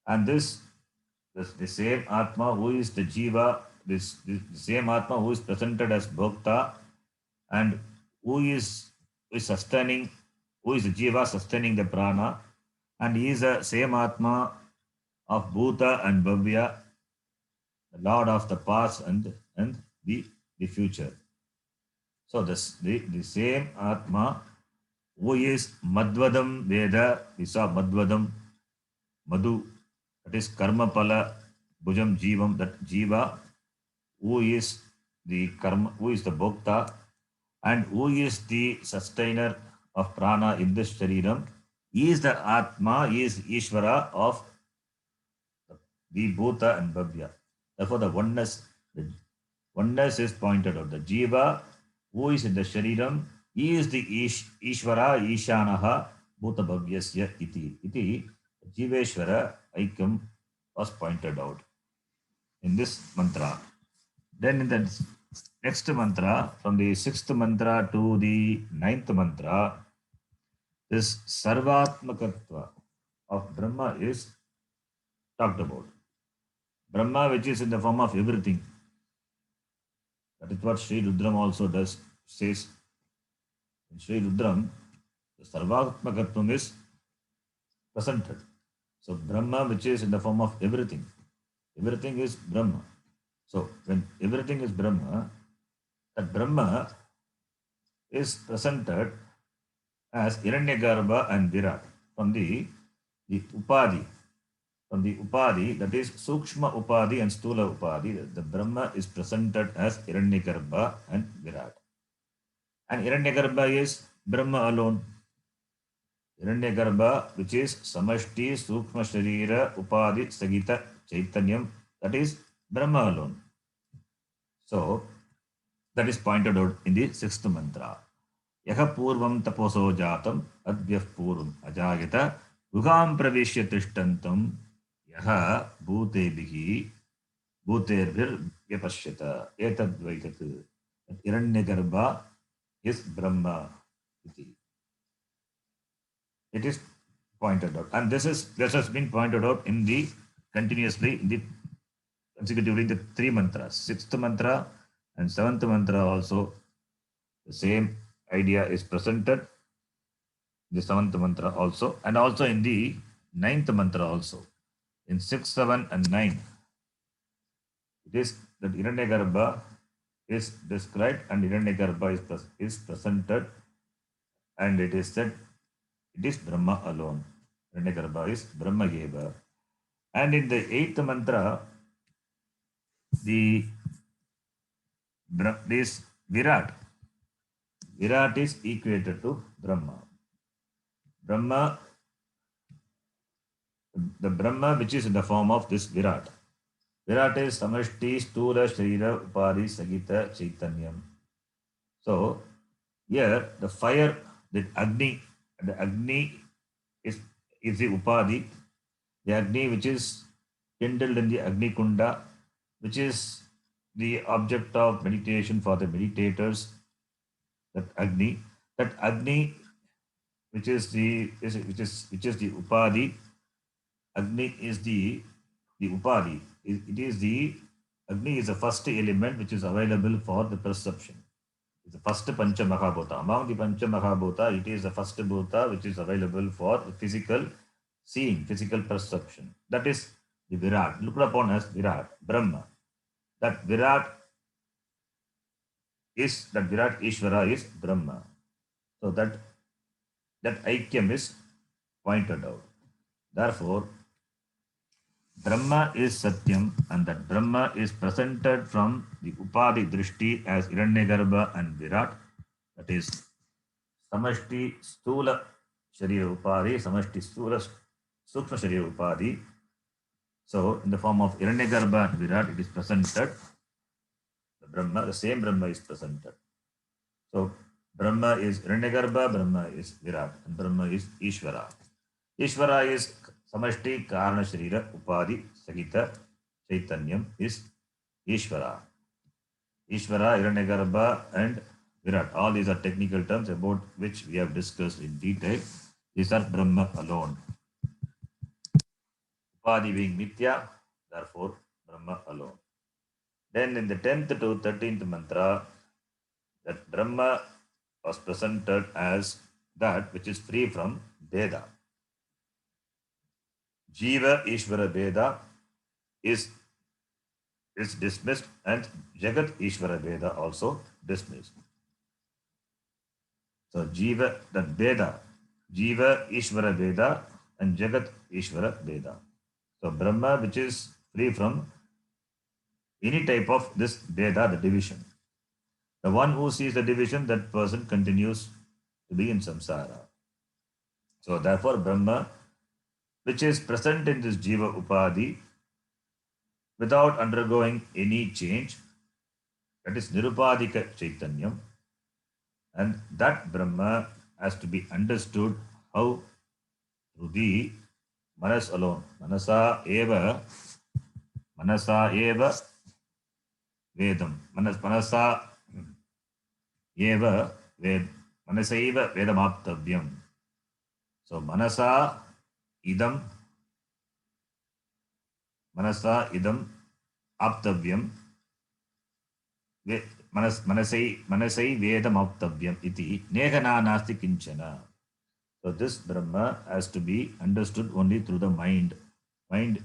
And the same Atma who is the Jiva, the same Atma who is presented as Bhokta, and who is sustaining, who is the Jiva sustaining the prana, and he is the same Atma of Bhuta and Bhavya, the Lord of the past and the future. So the same Atma who is Madhvadam Veda, we saw Madhvadam, Madhu, that is Karmapala Bhujam Jivam, that Jiva, who is the Karma, who is the Bhokta, And who is the sustainer of prana in this shariram? He is the Atma, he is Ishvara of the Bhuta and Bhavya. Therefore, the oneness is pointed out. The Jiva, who is in the shariram, he is the Ishvara, Ishanaha, Bhuta Bhavyasya iti. Iti, Jiveshvara Aikyam was pointed out in this mantra. Then in the next mantra, from the sixth mantra to the ninth mantra, this Sarvatmakatva of Brahma is talked about. Brahma, which is in the form of everything. That is what Sri Rudram also says. In Sri Rudram, the Sarvatmakatvam is presented. So Brahma, which is in the form of everything. Everything is Brahma. So when everything is Brahma, that Brahma is presented as Hiranyagarbha and Virat from the Upadhi. From the Upadhi, that is Sukshma Upadhi and Stula Upadhi, the Brahma is presented as Hiranyagarbha and Virat. And Hiranyagarbha is Brahma alone. Hiranyagarbha, which is Samashti Sukshma Sharira Upadhi Sagita Chaitanyam, that is Brahma alone. So, that is pointed out in the sixth mantra. Yaha purvam taposo jatam advyah purvam ajagata guham pravishya tishtantam yaha bhutebihi bhuterbhir vyapashyata etadvaitat. Hiranyagarbha is Brahma. It is pointed out. And this has been pointed out in the continuously in the consecutively the three mantras. Sixth mantra and seventh mantra also the same idea is presented. The seventh mantra also, and also in the ninth mantra also. In 6, 7, and 9, it is that Hiranyagarbha is described and Hiranyagarbha is presented, and it is said it is Brahma alone. Hiranyagarbha is Brahma Eva. And in the eighth mantra, this Virat is equated to Brahma. The Brahma which is in the form of this Virat. Virat is Samashti, Stula, Sharira, Upadhi, Sagita, Chaitanyam. So here the fire, the Agni is the Upadhi. The Agni which is kindled in the Agni Kunda, which is the object of meditation for the meditators. That Agni, which is the Upadhi. Agni is the Upadhi. It is the Agni is the first element which is available for the perception. It's the first Pancha Mahabhuta. Among the Pancha Mahabhuta, it is the first Bhuta which is available for physical seeing, physical perception. That is the Virat, looked upon as Virat, Brahma. That Virat Ishvara is Brahma. So that Aikyam is pointed out. Therefore, Brahma is Satyam, and that Brahma is presented from the Upadhi Drishti as Hiranyagarbha and Virat. That is Samashti Stula Sharira Upadhi, Samashti Stula Sukshma Sharira Upadhi. So, in the form of Hiranyagarbha and Virat, it is presented. The same Brahma is presented. So, Brahma is Hiranyagarbha, Brahma is Virat, and Brahma is Ishvara. Ishvara is Samashti Karana Sharira Upadhi Sagita Chaitanyam is Ishvara. Ishvara, Hiranyagarbha, and Virat. All these are technical terms about which we have discussed in detail. These are Brahma alone. Upadhi being Nitya, therefore Brahma alone. Then in the 10th to 13th mantra, that Brahma was presented as that which is free from Veda. Jiva Ishvara Veda is dismissed, and Jagat Ishvara Veda also dismissed. So Jiva Ishvara Veda and Jagat Ishvara Veda. So Brahma which is free from any type of this Veda, the division. The one who sees the division, that person continues to be in samsara. So therefore, Brahma, which is present in this Jiva Upadhi without undergoing any change, that is Nirupadika Chaitanyam, and that Brahma has to be understood how? Through the Manas alone. Manasa eva Vedam. Manasa eva ved. Manasaiva Vedamaptavyam. So Manasa idam aptavyam. Manasai Vedamaptavyam iti Negana nasti kinchana. So this Brahma has to be understood only through the mind. Mind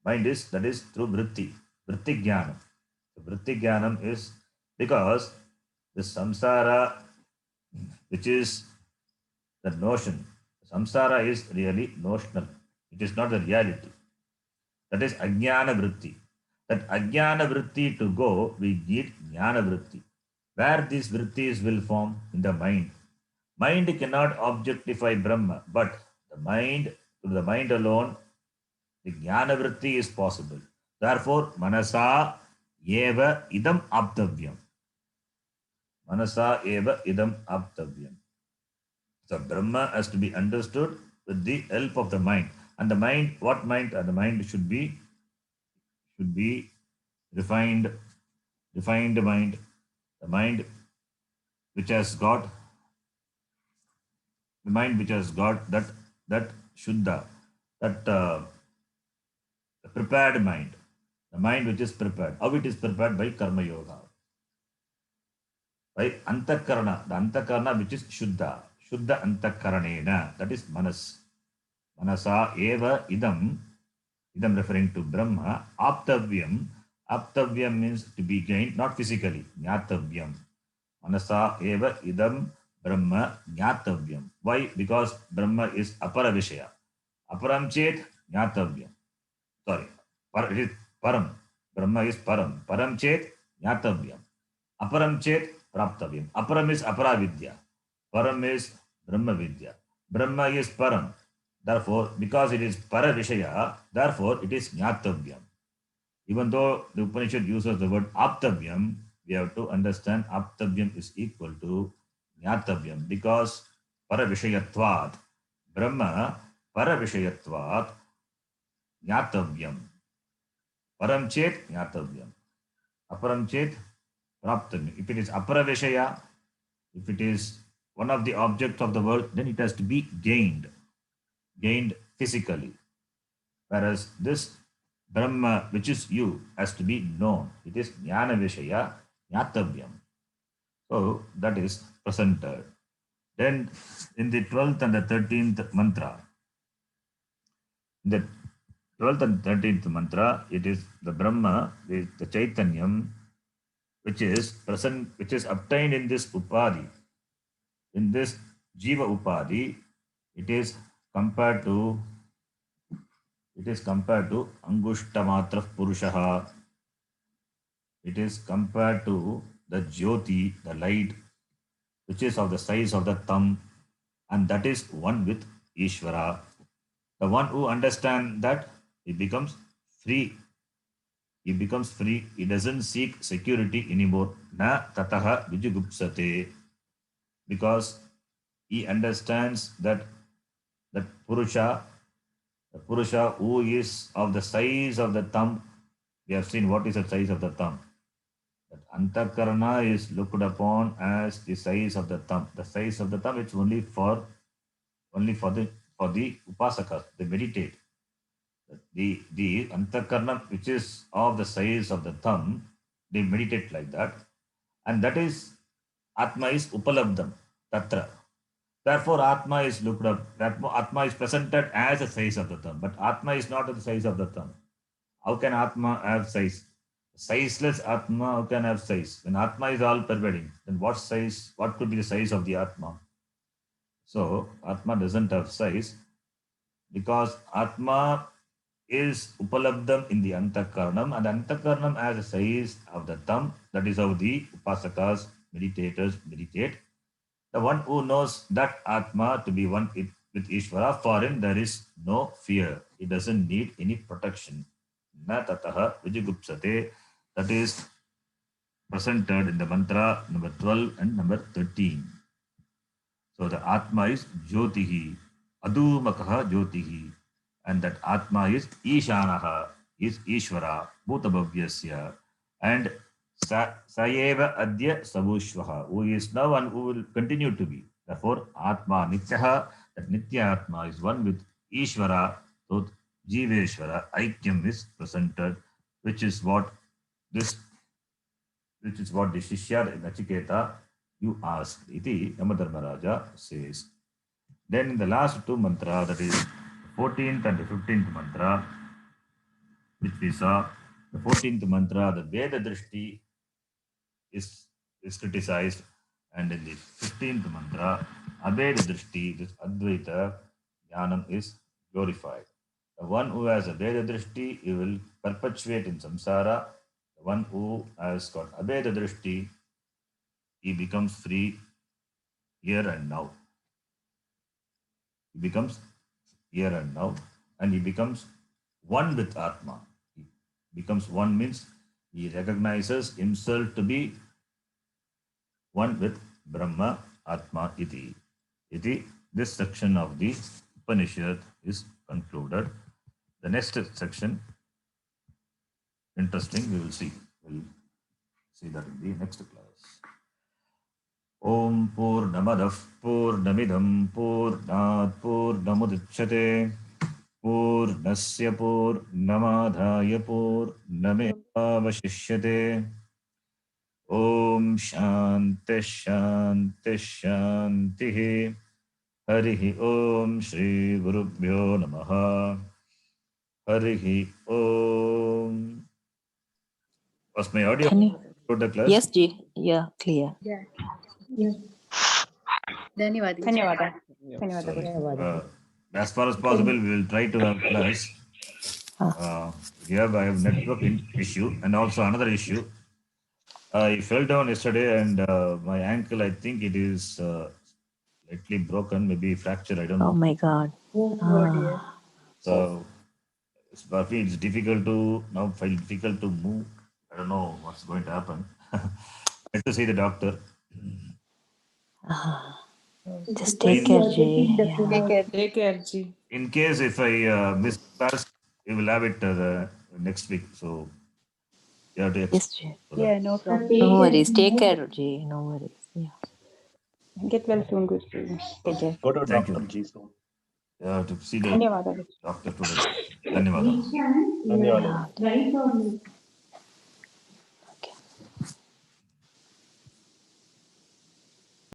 is, that is through vritti jnanam. So vritti jnanam is because the samsara, which is the notion, samsara is really notional. It is not the reality. That is ajnana vritti. That ajnana vritti to go, we need jnana vritti. Where these vrittis will form? In the mind. Mind cannot objectify Brahma, but the mind, through the mind alone, the jnana vritti is possible. Therefore, manasa eva idam aptavyam. Manasa eva idam aptavyam. So Brahma has to be understood with the help of the mind. And the mind, what mind? The mind should be refined mind. The mind which has got that Shuddha, that prepared mind, the mind which is prepared. How it is prepared? By Karma Yoga. By Antakarana, the Antakarana which is Shuddha Antakaranena, that is Manas. Manasa eva idam referring to Brahma. Aptavyam means to be gained, not physically. Jnatavyam. Manasa eva idam Brahma jnatavyam. Why? Because Brahma is apara vishaya. Aparam chet jnatavyam. Sorry, it is param. Brahma is param. Param chet jnatavyam. Aparam chet praptavyam. Aparam is apara vidya. Param is Brahma vidya. Brahma is param. Therefore, because it is para vishaya, therefore it is jnatavyam. Even though the Upanishad uses the word aptavyam, we have to understand aptavyam is equal to jnatavyam, because para vishayatvat. Brahma para vishayatvat jnatavyam. Param chet jnatavyam. Aparam chet praptavyam. If it is apara vishaya, if it is one of the objects of the world, then it has to be gained physically. Whereas this Brahma, which is you, has to be known. It is jnana vishaya jnatavyam. So that is presented. Then in the 12th and the 13th mantra, in the 12th and 13th mantra, it is the Brahma, the Chaitanyam, which is present, which is obtained in this Upadhi. In this Jiva Upadhi, it is compared to Angushtamatra Purushaha. It is compared to the Jyoti, the light, which is of the size of the thumb, and that is one with Ishvara. The one who understands that, he becomes free. He doesn't seek security anymore. Na tataha vijugupsate. Because he understands that Purusha, the Purusha who is of the size of the thumb. We have seen what is the size of the thumb. That Antakarana is looked upon as the size of the thumb. The size of the thumb is only for the upasakas. They meditate. The Antakarana, which is of the size of the thumb, they meditate like that, and that is Atma is upalabdham tatra. Therefore, Atma is looked up. Atma is presented as the size of the thumb, but Atma is not the size of the thumb. How can Atma have size? Sizeless Atma, how can have size? When Atma is all pervading, then what could be the size of the Atma? So, Atma doesn't have size because Atma is upalabdham in the antakaranam, and antakaranam has the size of the thumb. That is how the upasakas, meditators meditate. The one who knows that Atma to be one with Ishvara, for him there is no fear. He doesn't need any protection. Na tataha vijigupsate. That is presented in the mantra number 12 and number 13. So the Atma is Jyotihi, Adumakaha Jyotihi, and that Atma is Ishanaha, is Ishvara, Bhutabhavyasya, and Sayeva Adya Savushvaha, who is now and who will continue to be. Therefore, Atma Nityaha, that Nitya Atma is one with Ishvara, so Jiveshvara, Aikyam is presented, which is what the Shishya Nachiketa you asked. Iti Yamadharmaraja says. Then in the last two mantra, that is 14th and the 15th mantra, which we saw, the 14th mantra, the Veda Drishti is criticized, and in the 15th mantra, Abheda Drishti, this Advaita Jnanam is glorified. The one who has a Veda Drishti, he will perpetuate in samsara. The one who has got Abheda Drishti, he becomes free here and now. He becomes here and now, and he becomes one with Atma. He becomes one means he recognizes himself to be one with Brahma, Atma, iti. This section of the Upanishad is concluded. The next section, interesting, we will see. We'll see that in the next class. Om Purnamadav Purnamidam Purnat Purnamudachyate Purnasya Purnamadhaya Purnamevavashishyate. Om Shanti Shanti Shanti. Harihi Om Shri Gurubhyo Namaha. Harihi Om. Was my audio to the class? Yes, Ji. Yeah, clear. ಧನ್ಯವಾದ Sorry. As far as possible, we will try to have class. Here I have network issue and also another issue. I fell down yesterday and my ankle, I think it is slightly broken, maybe fractured, I don't know. Oh my God. So for me, it's difficult to move. I don't know what's going to happen. I have to see the doctor. Just take care, Ji. Yeah. Take care, Ji. In case if I miss class, we will have it next week. So you have to Yes, Ji. Yeah, no problem. No worries. Take care, Ji. No worries. Yeah. Get well soon, good. Take care. Go to Thank Dr. you. G soon. You have to see the ಧನ್ಯವಾದಗಳು. doctor today. Dhanyawad. ಧನ್ಯವಾದ. Yeah.